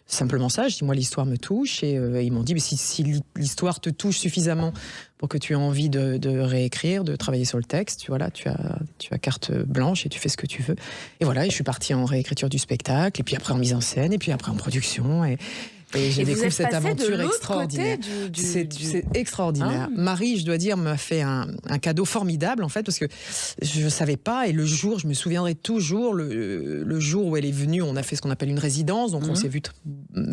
simplement ça, je dis moi l'histoire me touche, et ils m'ont dit mais si l'histoire te touche suffisamment pour que tu aies envie de réécrire, de travailler sur le texte, tu as carte blanche et tu fais ce que tu veux. Et voilà, et je suis partie en réécriture du spectacle, et puis après en mise en scène, et puis après en production, et j'ai découvert cette aventure extraordinaire. C'est extraordinaire. Marie, je dois dire, m'a fait un cadeau formidable, en fait, parce que je ne savais pas, et le jour, je me souviendrai toujours, le jour où elle est venue, on a fait ce qu'on appelle une résidence, donc on s'est vu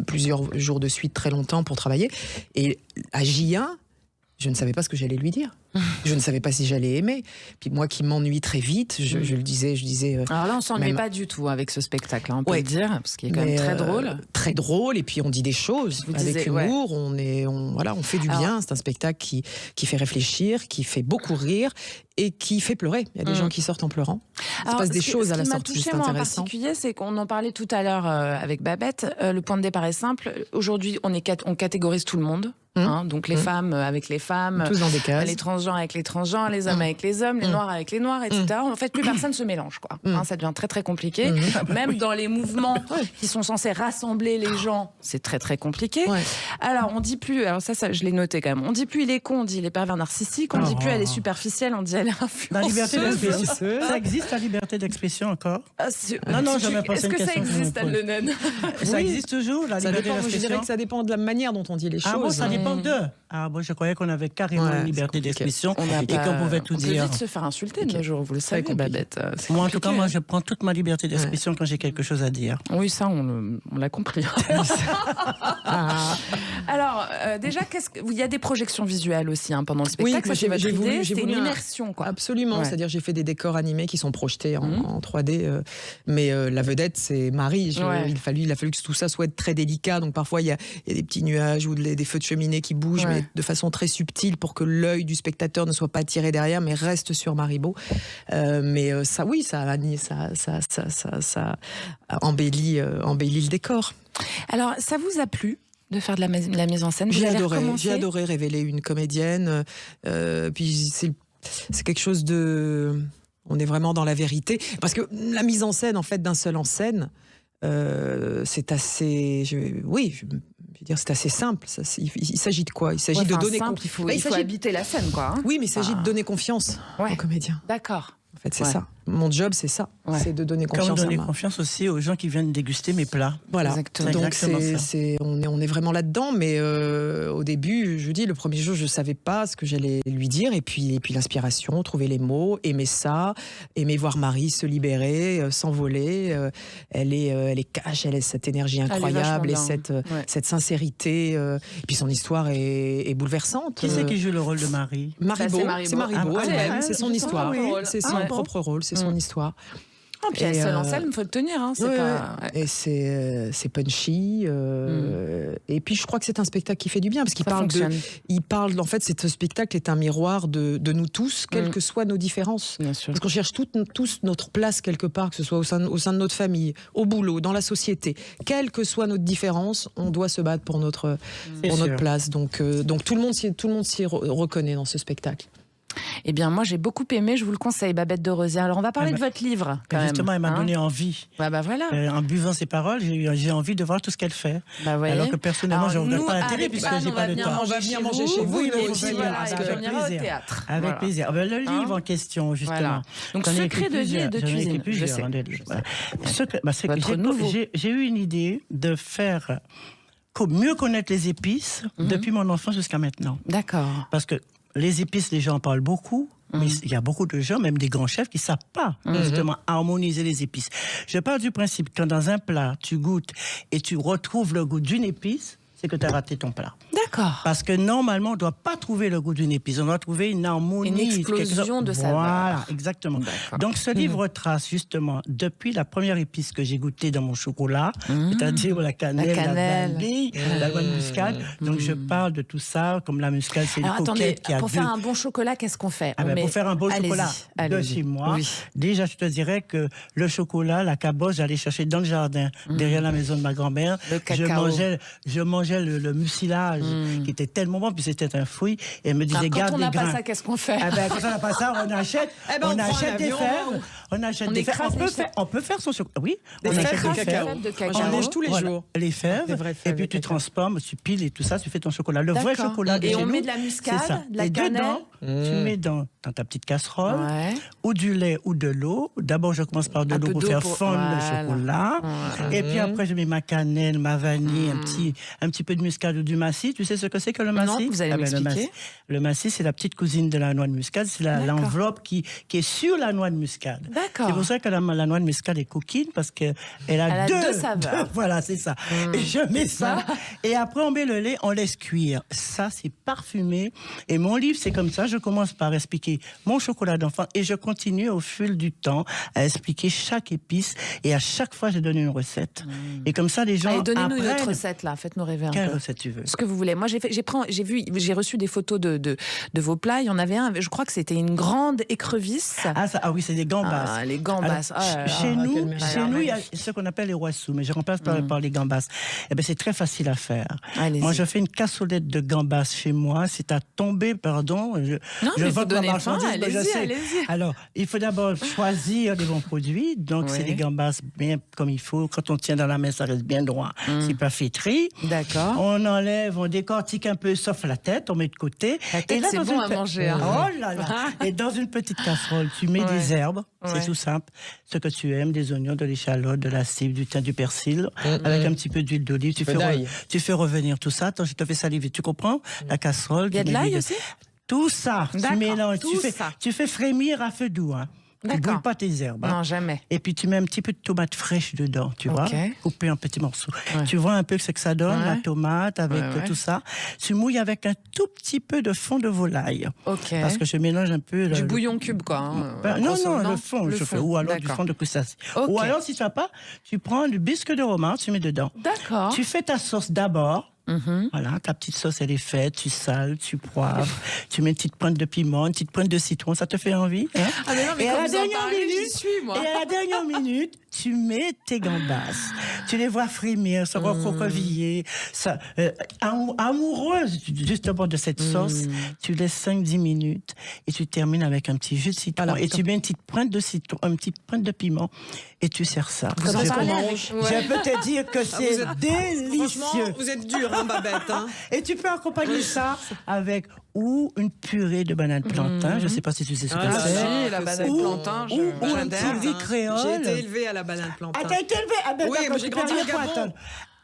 plusieurs jours de suite, très longtemps, pour travailler. Et à J1, je ne savais pas ce que j'allais lui dire. Je ne savais pas si j'allais aimer. Puis moi qui m'ennuie très vite, je le disais. Alors là, on s'ennuie pas du tout avec ce spectacle, on peut le dire, parce qu'il est quand même très drôle. Très drôle, et puis on dit des choses avec humour. On fait du bien. C'est un spectacle qui fait réfléchir, qui fait beaucoup rire et qui fait pleurer. Il y a des gens qui sortent en pleurant. Il se passe des choses à la sortie, c'est intéressant. Ce qui m'a touchée, moi, en particulier, c'est qu'on en parlait tout à l'heure avec Babette. Le point de départ est simple. Aujourd'hui, on catégorise tout le monde. Donc les femmes avec les femmes, tous dans des cases. Les transgenres avec les transgenres, les hommes avec les hommes, les noirs avec les noirs, etc. En fait, plus personne se mélange, quoi. Ça devient très très compliqué. Même dans les mouvements qui sont censés rassembler les gens, c'est très très compliqué. Alors on dit plus, ça je l'ai noté quand même. On dit plus il est con, on dit il est pervers narcissique. On dit plus elle est superficielle, on dit elle est influenceuse. La liberté d'expression. Ça existe, la liberté d'expression encore? Non, jamais pas. Est-ce que ça existe, Anne Le Naine? Ça existe toujours, la liberté d'expression? Je dirais que ça dépend de la manière dont on dit les choses. Ah bon, ça dépend d'eux. Ah bon, je croyais qu'on avait carrément une liberté d'expression et qu'on pouvait tout dire. On peut vite se faire insulter de nos jours, vous le savez, Babette. Moi, en tout cas, je prends toute ma liberté d'expression quand j'ai quelque chose à dire. Oui, ça, on l'a compris. Alors, déjà, il y a des projections visuelles aussi pendant le spectacle. Oui, j'ai voulu une immersion, quoi. Absolument, c'est-à-dire j'ai fait des décors animés qui sont projetés en 3D, mais la vedette, c'est Marie. Il a fallu que tout ça soit très délicat, donc parfois il y a des petits nuages ou des feux de cheminée qui bougent, mais de façon très subtile pour que l'œil du spectateur ne soit pas tiré derrière, mais reste sur Maribot. Mais ça embellit le décor. Alors, ça vous a plu de faire de la mise en scène? J'ai adoré révéler une comédienne. Puis c'est quelque chose de... On est vraiment dans la vérité. Parce que la mise en scène, en fait, d'un seul en scène, c'est assez... c'est assez simple. Il s'agit de quoi? Il s'agit de donner confiance. Il faut habiter la scène, quoi. Oui, mais il s'agit de donner confiance aux comédiens. D'accord. En fait, c'est ça. Mon job, c'est ça. C'est de donner confiance. Comme donner confiance aussi aux gens qui viennent déguster mes plats. Voilà. Exactement. Donc, on est vraiment là-dedans. Mais au début, je vous dis, le premier jour, je ne savais pas ce que j'allais lui dire. Et puis l'inspiration, trouver les mots, aimer ça, aimer voir Marie se libérer, s'envoler. Elle est cash, elle a cette énergie incroyable et cette sincérité. Et puis son histoire est bouleversante. Qui c'est qui joue le rôle de Marie? Maribot. C'est Maribot. C'est C'est son histoire. C'est son propre rôle, c'est son histoire. Oh, puis elle se lance, il faut le tenir. Hein, Et c'est punchy. Et puis je crois que c'est un spectacle qui fait du bien parce qu'il parle en fait, ce spectacle est un miroir de nous tous, quelles que soient nos différences. Bien sûr. Parce qu'on cherche tous notre place quelque part, que ce soit au sein de notre famille, au boulot, dans la société. Quelle que soit notre différence, on doit se battre pour notre place. Donc tout le monde s'y reconnaît dans ce spectacle. Eh bien, moi, j'ai beaucoup aimé, je vous le conseille, Babette de Rosière. Alors, on va parler de votre livre, quand justement, même. Elle m'a donné envie. Voilà. En buvant ses paroles, j'ai envie de voir tout ce qu'elle fait. Alors que personnellement, je ne regarde pas la télé puisque je n'ai pas le temps. On va venir manger chez vous. Et puis voilà, on ira au théâtre. Avec plaisir. Le livre en question, justement. Donc, Secret de vie et de cuisine. Je sais. J'ai eu une idée de faire mieux connaître les épices depuis mon enfance jusqu'à maintenant. D'accord. Parce que les épices, les gens en parlent beaucoup, mais il y a beaucoup de gens, même des grands chefs, qui ne savent pas justement harmoniser les épices. Je pars du principe que quand dans un plat, tu goûtes et tu retrouves le goût d'une épice, c'est que tu as raté ton plat. D'accord. Parce que normalement, on ne doit pas trouver le goût d'une épice, on doit trouver une harmonie. Une explosion de saveurs. Voilà, exactement. Donc ce livre retrace justement, depuis la première épice que j'ai goûtée dans mon chocolat, c'est-à-dire la cannelle, la vanille, la noix de muscade. Donc je parle de tout ça, comme la muscade, c'est une coquette qui a pour faire un bon chocolat, qu'est-ce qu'on fait? Pour faire un bon chocolat de chez moi, déjà je te dirais que le chocolat, la cabosse, j'allais chercher dans le jardin, derrière la maison de ma grand-mère. Le cacao. Je mangeais le mucilage qui était tellement bon, puis c'était un fruit. Et elle me disait, garde les grains. Quand on n'a pas ça, qu'est-ce qu'on fait? Quand on n'a pas ça, on achète, des fèves. On achète des fèves. On peut faire son chocolat. Oui, on achète des fèves de cacao. On mange tous les jours. Les fèves. Et puis tu transformes, tu piles et tout ça, tu fais ton chocolat. Le vrai chocolat de chez nous. Et on met de la muscade, de la cannelle. Tu mets dans ta petite casserole ou du lait ou de l'eau. D'abord, je commence par de l'eau pour faire fondre le chocolat. Et puis après, je mets ma cannelle, ma vanille, un petit peu de muscade ou du massis. Tu sais ce que c'est que le massis? Non, vous allez m'expliquer. Le massis, c'est la petite cousine de la noix de muscade. C'est l'enveloppe qui est sur la noix de muscade. D'accord. C'est pour ça que la noix de muscade est coquine, parce qu'elle a deux saveurs. Voilà, c'est ça. Et je mets ça. Et après, on met le lait, on laisse cuire. Ça, c'est parfumé. Et mon livre, c'est comme ça. Je commence par expliquer mon chocolat d'enfant et je continue au fil du temps à expliquer chaque épice. Et à chaque fois, je donne une recette. Et comme ça, les gens apprennent. Donnez-nous une autre recette, là. Faites-nous rêver un peu. Quelle recette tu veux? Ce que vous voulez. Moi, j'ai reçu des photos de vos plats. Il y en avait un, je crois que c'était une grande écrevisse. Ah oui, c'est des gambas. Les gambas. Chez nous, il y a ce qu'on appelle les roissous, mais je remplace par les gambas. Eh ben, c'est très facile à faire. Allez-y. Moi, je fais une cassolette de gambas chez moi. C'est à tomber, pardon. Je vends ma marchandise, mais je sais. Allez-y. Alors, il faut d'abord choisir les bons produits. Donc, c'est des gambas bien comme il faut. Quand on tient dans la main, ça reste bien droit. C'est pas flétri. D'accord. On enlève, on décortique un peu, sauf la tête, on met de côté. La tête, c'est bon à manger. Oh là là. Et dans une petite casserole, tu mets des herbes. C'est tout simple. Ce que tu aimes, des oignons, de l'échalote, de la cive, du thym, du persil, avec un petit peu d'huile d'olive. Tu fais revenir tout ça. Attends, je te fais saliver. Tu comprends? La casserole. Il y a de l'ail aussi? Tout ça. Tu mélanges. Tu fais frémir à feu doux. Tu ne brûles pas tes herbes. Non, jamais. Et puis tu mets un petit peu de tomate fraîche dedans, tu vois, coupée en petits morceaux. Tu vois un peu ce que ça donne, la tomate avec tout ça. Tu mouilles avec un tout petit peu de fond de volaille. Parce que je mélange un peu... Du bouillon cube, quoi. Non, le fond, je fais. Ou alors du fond de crustacé. Ou alors, si tu n'as pas, tu prends du bisque de romarin, tu mets dedans. D'accord. Tu fais ta sauce d'abord. Voilà, ta petite sauce, elle est faite, tu sales, tu poivres, tu mets une petite pointe de piment, une petite pointe de citron, ça te fait envie? Mais non, mais et à la dernière minute, tu mets tes gambas. Tu les vois frémir, se recroqueviller. Amoureuse justement de cette sauce, tu laisses 5-10 minutes et tu termines avec un petit jus de citron. Et tu mets une petite pointe de citron, une petite pointe de piment et tu sers ça. Je peux te dire que c'est délicieux. Vous êtes dur, hein, Babette. Hein. Et tu peux accompagner ça avec ou une purée de banane plantain. Je ne sais pas si tu sais ce que c'est. Si, la banane plantain, ou un petit riz créole. J'ai été élevée à la banane plantain. Ah, t'as été élevée? Oui, moi j'ai grandi au Gabon.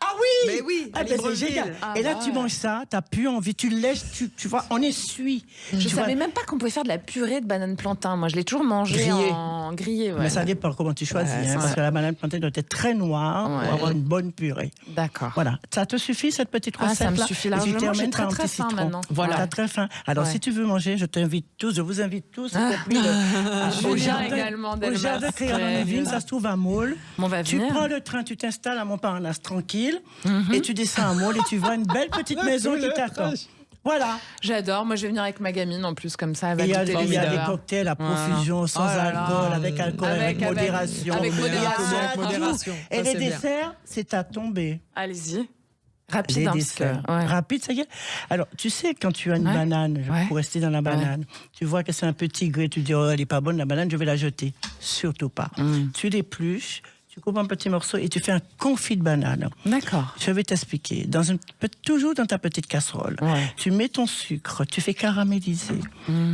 Ah oui. Mais oui, à c'est Libreville. génial. Et là, tu manges ça, t'as plus envie, tu lèches, tu vois, on essuie. Je savais même pas qu'on pouvait faire de la purée de banane plantain. Moi, je l'ai toujours mangé en grillé. Ouais. Mais ça dépend comment tu choisis, parce que la banane plantain doit être très noire pour avoir une bonne purée. D'accord. Voilà, ça te suffit cette petite recette là? Ça me suffit largement. J'ai très faim maintenant. Voilà, t'as très faim. Alors si tu veux manger, je vous invite tous au jardin Crayonne-en-Yvelines, ça se trouve à Maule. Tu prends le train, tu t'installes à Montparnasse tranquille, et tu descends à Maule et tu vois une belle petite maison qui t'attend. Voilà. J'adore. Moi, je vais venir avec ma gamine en plus, comme ça. Il y a des cocktails à profusion, sans alcool, avec modération. Avec modération. Et les desserts, c'est à tomber. Allez-y. Rapide, Rapide, ça y est. Alors, tu sais, quand tu as une banane, pour rester dans la banane, tu vois que c'est un petit grès, tu dis, oh, elle n'est pas bonne, la banane, je vais la jeter. Surtout pas. Tu l'épluches, tu coupes un petit morceau et tu fais un confit de banane. D'accord. Je vais t'expliquer. Toujours dans ta petite casserole, tu mets ton sucre, tu fais caraméliser.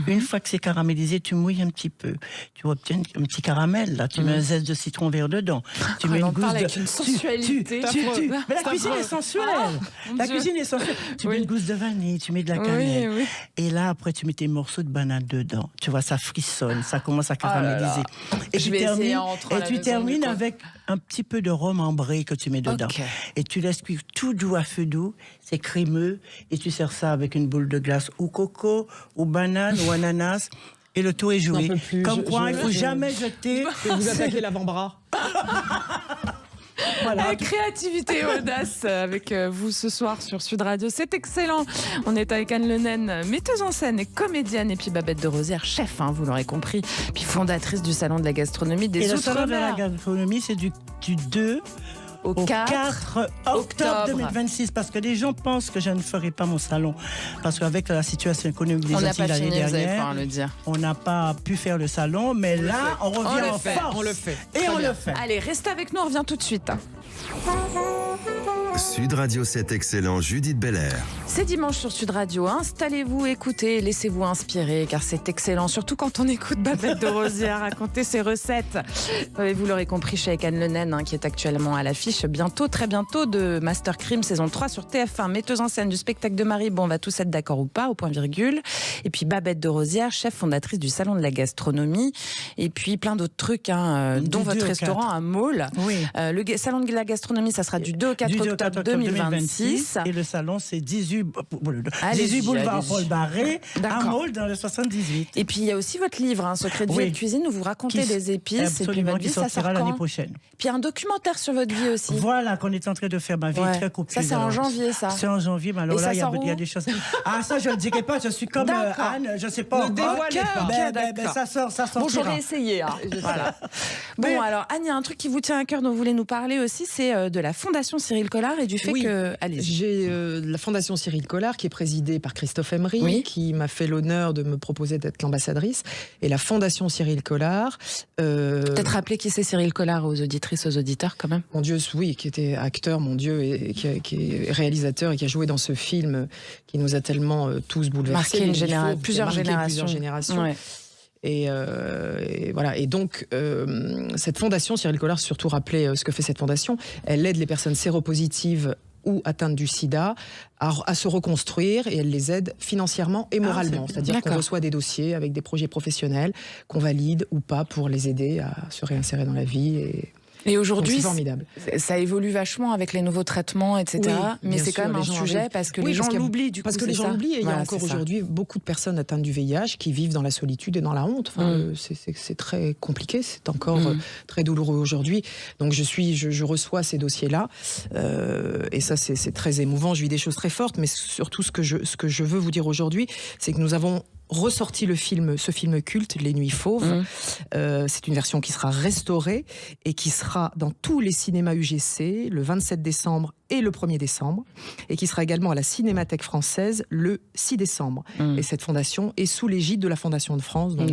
Une fois que c'est caramélisé, tu mouilles un petit peu. Tu obtiens un petit caramel, là. Tu mets un zeste de citron vert dedans. Tu mets une gousse avec une sensualité. Mais la cuisine est sensuelle. La cuisine est sensuelle. Tu mets une gousse de vanille, tu mets de la cannelle. Et là, après, tu mets tes morceaux de banane dedans. Tu vois, ça frissonne, ça commence à caraméliser. Et tu termines avec un petit peu de rhum ambré que tu mets dedans. Et tu laisses cuire tout doux à feu doux. C'est crémeux. Et tu sers ça avec une boule de glace ou coco, ou banane, ou ananas. Et le tour est joué. Comme quoi, il ne faut jamais jeter. Vous attaquez l'avant-bras. Voilà. Créativité et audace avec vous ce soir sur Sud Radio. C'est excellent. On est avec Anne Lenaine, metteuse en scène et comédienne. Et puis Babette de Rosière, chef, vous l'aurez compris. Puis fondatrice du Salon de la Gastronomie des Outre-mer. Et le Salon de la Gastronomie, c'est du 2 au 4 octobre 2026, parce que les gens pensent que je ne ferai pas mon salon, parce qu'avec la situation économique des Antilles l'année dernière, on n'a pas pu faire le salon, mais là, on revient en force. On le fait. Et on le fait. Allez, restez avec nous, on revient tout de suite. Sud Radio, c'est excellent, Judith Belair. C'est dimanche sur Sud Radio. Installez-vous, écoutez, laissez-vous inspirer, car c'est excellent, surtout quand on écoute Babette de Rosière raconter ses recettes. Et vous l'aurez compris, chez Anne Lenaine, qui est actuellement à l'affiche bientôt, très bientôt, de Master Crime saison 3 sur TF1, metteuse en scène du spectacle de Marie. Bon, on va tous être d'accord ou pas, au point virgule. Et puis Babette de Rosière, chef fondatrice du Salon de la Gastronomie. Et puis plein d'autres trucs, dont votre restaurant à Maule. Oui. Le Salon de la Gastronomie, ça sera du 2 au 4 octobre 2026. Et le salon, c'est 18 boulevard Paul Barré, à Maule, dans le 78. Et puis il y a aussi votre livre, Secret de vie et de cuisine, où vous racontez des épices. Absolument, et puis qui sortira l'année prochaine. Puis un documentaire sur votre vie aussi. Voilà, qu'on est en train de faire, ma vie très coupée. Ça, c'est en janvier, ça. C'est en janvier, mais alors là, il y a des choses. Ah, ça, je ne le dirai pas, je suis comme Anne, je ne sais pas. Ne dévoilez pas. Ça sort. Bon, j'aurais essayé. Voilà. Bon, alors, Anne, il y a un truc qui vous tient à cœur dont vous voulez nous parler aussi, c'est de la Fondation Cyril Collard et du fait que... Allez-y. J'ai la Fondation Cyril Collard, qui est présidée par Christophe Emery, qui m'a fait l'honneur de me proposer d'être l'ambassadrice. Et la Fondation Cyril Collard... Peut-être rappeler qui c'est Cyril Collard aux auditrices, aux auditeurs, quand même. Mon Dieu, oui, qui était acteur, mon Dieu, et qui est réalisateur et qui a joué dans ce film qui nous a tellement tous bouleversés. Marqué plusieurs générations. Ouais. Et voilà. Et donc, cette fondation, Cyril Collard, surtout rappeler ce que fait cette fondation, elle aide les personnes séropositives ou atteintes du sida à se reconstruire, et elle les aide financièrement et moralement. C'est-à-dire qu'on reçoit des dossiers avec des projets professionnels qu'on valide ou pas pour les aider à se réinsérer dans la vie. Et aujourd'hui, c'est formidable. Ça évolue vachement avec les nouveaux traitements, etc. Mais c'est quand même un sujet parce que les gens l'oublient. Parce que les gens l'oublient. Et il y a encore aujourd'hui beaucoup de personnes atteintes du VIH qui vivent dans la solitude et dans la honte. Enfin, c'est très compliqué. C'est encore très douloureux aujourd'hui. Donc je reçois ces dossiers-là. Et ça, c'est très émouvant. Je vis des choses très fortes. Mais surtout, ce que je veux vous dire aujourd'hui, c'est que nous avons ressorti ce film culte, Les Nuits Fauves. C'est une version qui sera restaurée et qui sera dans tous les cinémas UGC le 27 décembre et le 1er décembre, et qui sera également à la Cinémathèque française le 6 décembre. Et cette fondation est sous l'égide de la Fondation de France. Donc,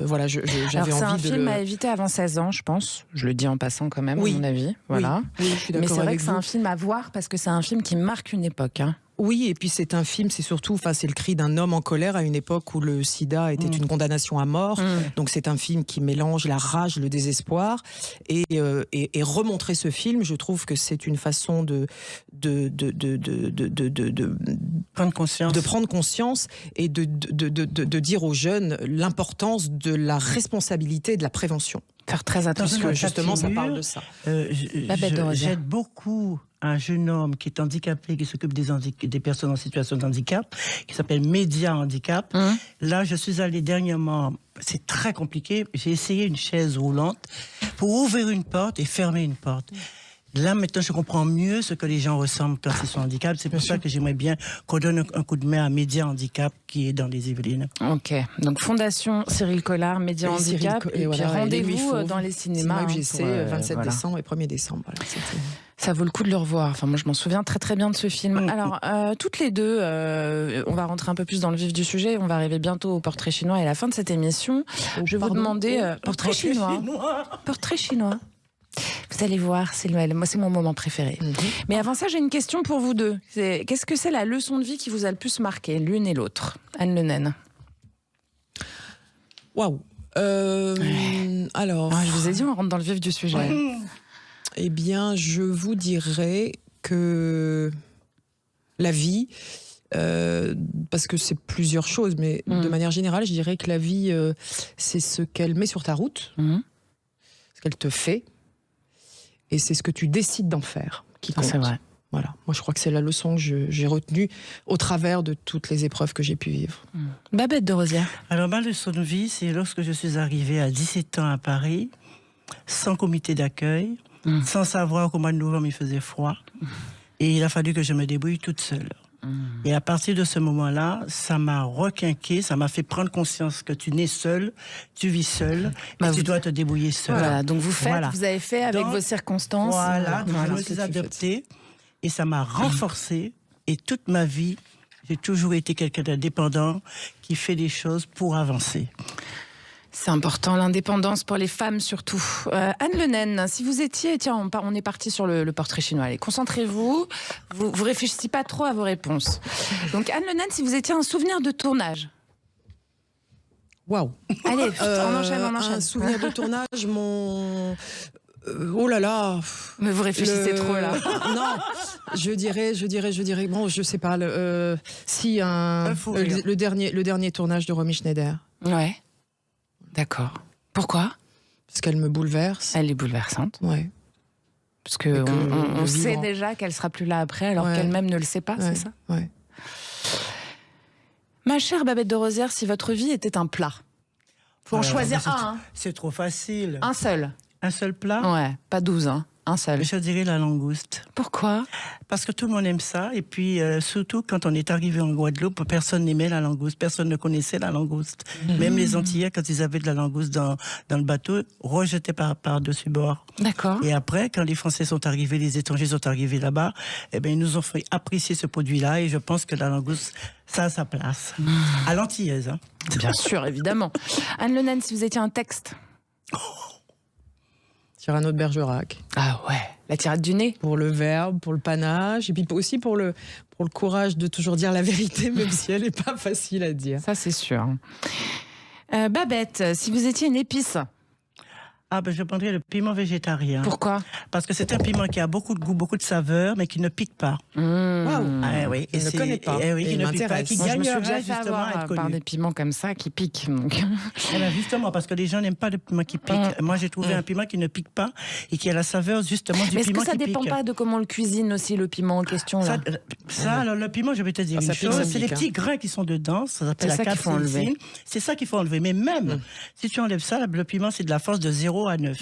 voilà, j'avais envie de... C'est un film à éviter avant 16 ans, je pense. Je le dis en passant quand même, à mon avis. Voilà. Oui, je suis d'accord. Mais c'est vrai que c'est un film à voir parce que c'est un film qui marque une époque. Oui, et puis c'est un film, c'est surtout, c'est le cri d'un homme en colère à une époque où le sida était une condamnation à mort. Donc c'est un film qui mélange la rage, le désespoir. Et remontrer ce film, je trouve que c'est une façon de prendre conscience et de dire aux jeunes l'importance de la responsabilité et de la prévention. Faire très attention. Parce que justement, ça parle de ça. J'aide beaucoup un jeune homme qui est handicapé, qui s'occupe des personnes en situation de handicap, qui s'appelle Média Handicap. Là, je suis allée dernièrement, c'est très compliqué, j'ai essayé une chaise roulante pour ouvrir une porte et fermer une porte. Là, maintenant, je comprends mieux ce que les gens ressentent quand ils sont handicapés. C'est pour ça que j'aimerais bien qu'on donne un coup de main à Média Handicap qui est dans les Yvelines. Ok. Donc, Fondation Cyril Collard, Média Handicap. Et puis rendez-vous dans les cinémas. Cinéma UGC, 27 décembre et 1er décembre. Voilà, ça vaut le coup de le revoir. Enfin, moi, je m'en souviens très très bien de ce film. Alors, toutes les deux, on va rentrer un peu plus dans le vif du sujet. On va arriver bientôt au portrait chinois et à la fin de cette émission. Je vais vous demander... portrait chinois. Portrait chinois. Vous allez voir, moi c'est mon moment préféré. Mais avant ça, j'ai une question pour vous deux. Qu'est-ce que c'est la leçon de vie qui vous a le plus marqué, l'une et l'autre? Anne Le Naine. Waouh. Alors, je vous ai dit, on rentre dans le vif du sujet. Ouais. Eh bien, je vous dirais que la vie, parce que c'est plusieurs choses, mais de manière générale, je dirais que la vie, c'est ce qu'elle met sur ta route, ce qu'elle te fait. Et c'est ce que tu décides d'en faire qui compte. C'est vrai. Voilà. Moi, je crois que c'est la leçon que j'ai retenue au travers de toutes les épreuves que j'ai pu vivre. Babette de Rosière. Alors, ma leçon de vie, c'est lorsque je suis arrivée à 17 ans à Paris, sans comité d'accueil, sans savoir qu'au mois de novembre, il faisait froid. Et il a fallu que je me débrouille toute seule. Et à partir de ce moment-là, ça m'a requinqué, ça m'a fait prendre conscience que tu nais seul, tu vis seul, et tu dois te débrouiller seul. Voilà, donc vous avez fait avec vos circonstances. Voilà, donc je me suis adaptée, et ça m'a renforcée, et toute ma vie, j'ai toujours été quelqu'un d'indépendant, qui fait des choses pour avancer. C'est important, l'indépendance pour les femmes surtout. Anne Le Naine, si vous étiez... Tiens, on est parti sur le portrait chinois. Allez, concentrez-vous. Vous réfléchissez pas trop à vos réponses. Donc, Anne Le Naine, si vous étiez un souvenir de tournage. Waouh. Allez, on enchaîne. Un souvenir de tournage, oh là là. Mais vous réfléchissez trop là. Non, je dirais. Bon, je sais pas. Le dernier tournage de Romy Schneider. Ouais. D'accord. Pourquoi? Parce qu'elle me bouleverse. Elle est bouleversante. Ouais. Parce que on sait déjà qu'elle sera plus là après, alors qu'elle-même ne le sait pas, c'est ça? Ouais. Ma chère Babette de Rosière, si votre vie était un plat, faut en choisir un. C'est trop facile. Un seul. Un seul plat? Ouais, pas 12, hein. Un seul. Je dirais la langouste. Pourquoi? Parce que tout le monde aime ça. Et puis, surtout, quand on est arrivé en Guadeloupe, personne n'aimait la langouste. Personne ne connaissait la langouste. Même les Antillais, quand ils avaient de la langouste dans le bateau, rejetaient par-dessus bord. D'accord. Et après, quand les Français sont arrivés, les étrangers sont arrivés là-bas, eh ben, ils nous ont fait apprécier ce produit-là. Et je pense que la langouste, ça a sa place. À l'antillaise. Hein. Bien sûr, évidemment. Anne Le Naine, si vous étiez un texte. Cyrano de Bergerac. Ah ouais, la tirade du nez. Pour le verbe, pour le panache, et puis aussi pour le courage de toujours dire la vérité, même si elle n'est pas facile à dire. Ça, c'est sûr. Babette, si vous étiez une épice. Ah ben je prendrais le piment végétarien. Pourquoi? Parce que c'est un piment qui a beaucoup de goût, beaucoup de saveur, mais qui ne pique pas. Waouh. Oui. Je ne connais pas. Oui, qui ne pique pas. Qui je me suis gagnerait déjà fait justement à être avoir connu. par des piments comme ça qui piquent. Donc. Eh bien, justement, parce que les gens n'aiment pas le piment qui pique. Moi, j'ai trouvé un piment qui ne pique pas et qui a la saveur justement du piment qui pique. Mais est-ce que ça dépend pas de comment on le cuisine aussi, le piment en question là? Alors le piment, je vais te dire une chose, c'est les petits grains qui sont dedans, ça s'appelle la capsaïcine. C'est ça qu'il faut enlever. Mais même si tu enlèves ça, le piment, c'est de la force de 0 à 9.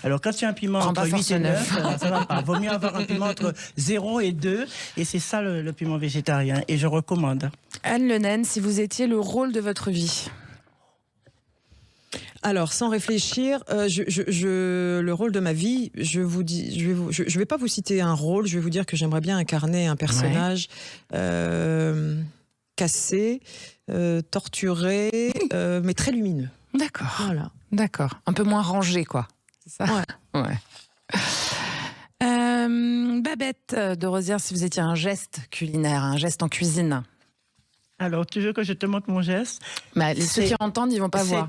Alors quand tu as un piment entre 8 et 9, ça va pas. Vaut mieux avoir un piment entre 0 et 2. Et c'est ça le piment végétarien. Et je recommande. Anne Le Naine, si vous étiez le rôle de votre vie. Alors, sans réfléchir, le rôle de ma vie, je vais pas vous citer un rôle, je vais vous dire que j'aimerais bien incarner un personnage cassé, torturé, mais très lumineux. D'accord. Voilà. D'accord. Un peu moins rangé, quoi. C'est ça? Ouais. Babette de Rosières, si vous étiez un geste culinaire, un geste en cuisine. Alors, tu veux que je te montre mon geste? Ceux qui entendent, ils vont pas voir.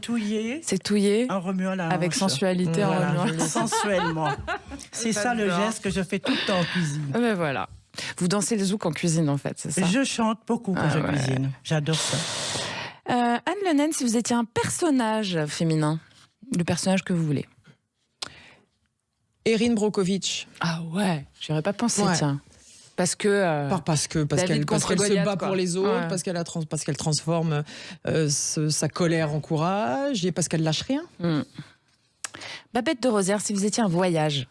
C'est touiller. En remuant la hanche. Avec sensualité, en remuant. Sensuellement. C'est ça le geste que je fais tout le temps en cuisine. Mais voilà. Vous dansez le zouk en cuisine, en fait, c'est ça? Je chante beaucoup quand je cuisine. J'adore ça. Anne Le Naine, si vous étiez un personnage féminin, le personnage que vous voulez. Erin Brockovich. Ah ouais, j'y aurais pas pensé, tiens. Parce qu'elle se bat pour les autres, parce qu'elle transforme sa colère en courage, et parce qu'elle lâche rien. Babette de Rosières, si vous étiez un voyage.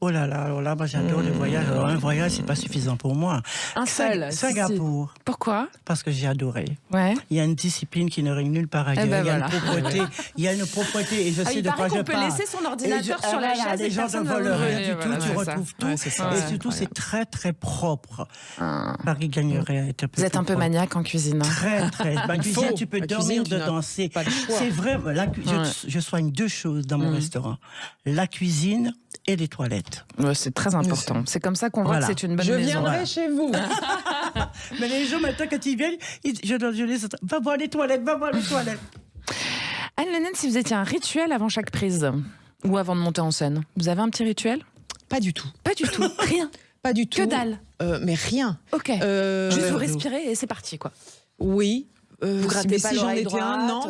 Oh là là, alors là, moi j'adore les voyages. Alors un voyage, c'est pas suffisant pour moi. Un seul. Singapour. Pourquoi? Parce que j'ai adoré. Ouais. Il y a une discipline qui ne règne nulle part ailleurs. Il y a une propreté. Il y a une propreté et je sais de quoi je parle. Il paraît qu'on peut laisser son ordinateur sur la chaise. Les gens ne volent rien du tout. Tu retrouves tout. Et surtout, c'est très très propre. Paris gagnerait à être un peu. Vous êtes un peu maniaque en cuisine. Très très. Ma cuisine, tu peux dormir dedans. C'est vrai. Je soigne deux choses dans mon restaurant: la cuisine et les toilettes. Ouais, c'est très important. C'est comme ça qu'on voit que c'est une bonne maison. Je viendrai chez vous. Mais les gens, maintenant, quand ils viennent, je les va voir les toilettes, va voir les toilettes. Anne Le Naine, si vous étiez un rituel avant chaque prise ou avant de monter en scène, vous avez un petit rituel? Pas du tout. Pas du tout. Rien. Pas du tout. Que dalle. Mais rien. Ok. Juste vous respirez et c'est parti, quoi. Oui. Vous grattez pas l'oreille droite? Non.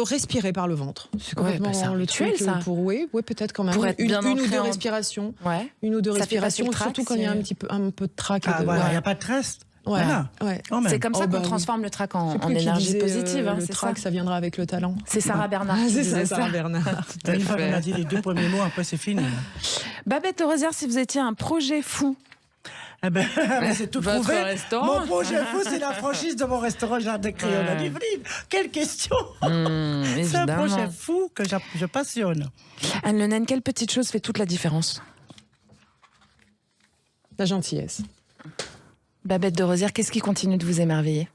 Respirer par le ventre. C'est complètement c'est un rituel, ça. Oui, peut-être quand même. Pour être bien une ou deux respirations. Ouais. Une ou deux respirations, surtout quand il y a un peu de trac. Ah voilà, il n'y a pas de stress. Ouais. Voilà. Ouais. C'est comme ça qu'on transforme le trac en énergie positive. Le trac, ça viendra avec le talent. C'est Sarah Bernard. C'est ça, Sarah Bernard. Une fois qu'on a dit les deux premiers mots, après c'est fini. Babette de Rosières, si vous étiez un projet fou. Eh ben, c'est tout Votre trouvé. restaurant. Mon projet fou, c'est la franchise de mon restaurant Jardin Créole à Livry. Quelle question! C'est un projet fou que je passionne. Anne Le Naine, quelle petite chose fait toute la différence? La gentillesse. Babette de Rosières, qu'est-ce qui continue de vous émerveiller?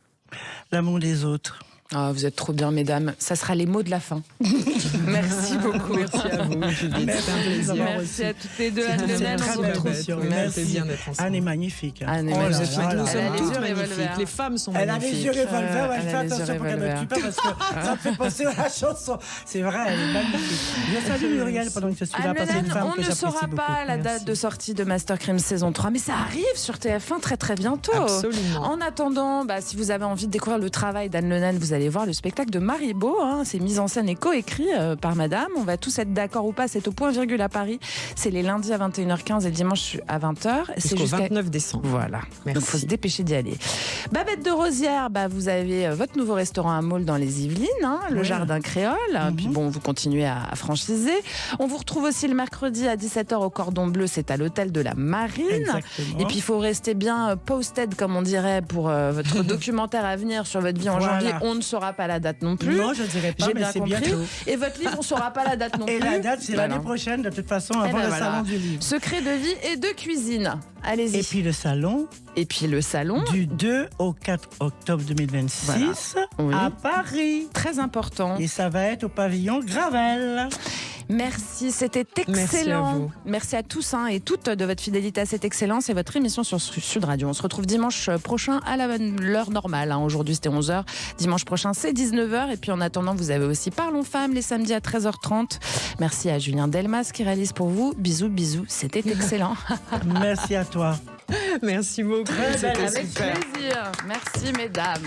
L'amour des autres. Oh, vous êtes trop bien, mesdames. Ça sera les mots de la fin. Merci beaucoup. Merci à vous, Judith. Merci à toutes les deux. Anne Le Naine, on se retrouve. Merci. Anne est magnifique. Anne est magnifique. Nous sommes toutes magnifiques. Les femmes sont magnifiques. Elle a les yeux revolver. Elle fait attention pour qu'elle ne me tue pas parce que ça me fait penser à la chanson. C'est vrai, elle est magnifique. Je salue Muriel pendant que je suis là. Anne Le Naine, on ne saura pas la date de sortie de Master Crime saison 3, mais ça arrive sur TF1 très très bientôt. Absolument. En attendant, si vous avez envie de découvrir le travail d'Anne Le Naine, vous allez voir le spectacle de Maribo. C'est mis en scène et coécrit par madame. On va tous être d'accord ou pas. C'est au point virgule à Paris. C'est les lundis à 21h15 et dimanche à 20h. C'est jusqu'au 29 décembre. Voilà. Merci. Donc il faut se dépêcher d'y aller. Babette de Rosières, vous avez votre nouveau restaurant à Maule dans les Yvelines, le Jardin Créole. Puis bon, vous continuez à franchiser. On vous retrouve aussi le mercredi à 17h au Cordon Bleu. C'est à l'hôtel de la Marine. Exactement. Et puis il faut rester bien posted, comme on dirait, pour votre documentaire à venir sur votre vie en janvier. On ne saura pas la date non plus. Non, je ne dirais pas, mais c'est bientôt. Et votre livre, on ne saura pas la date non plus. Et la date, c'est l'année prochaine, de toute façon, avant le salon du livre. Secret de vie et de cuisine. Allez-y. Et puis le salon. Du 2 au 4 octobre 2026 à Paris. Très important. Et ça va être au pavillon Gravel. Merci, c'était excellent. Merci à tous et toutes de votre fidélité à cette excellence et votre émission sur Sud Radio. On se retrouve dimanche prochain à l'heure normale. Aujourd'hui, c'était 11h. Dimanche prochain, c'est 19h. Et puis en attendant, vous avez aussi Parlons Femmes les samedis à 13h30. Merci à Julien Delmas qui réalise pour vous. Bisous, bisous. C'était excellent. Merci à toi. Merci beaucoup. Avec plaisir. Merci, mesdames.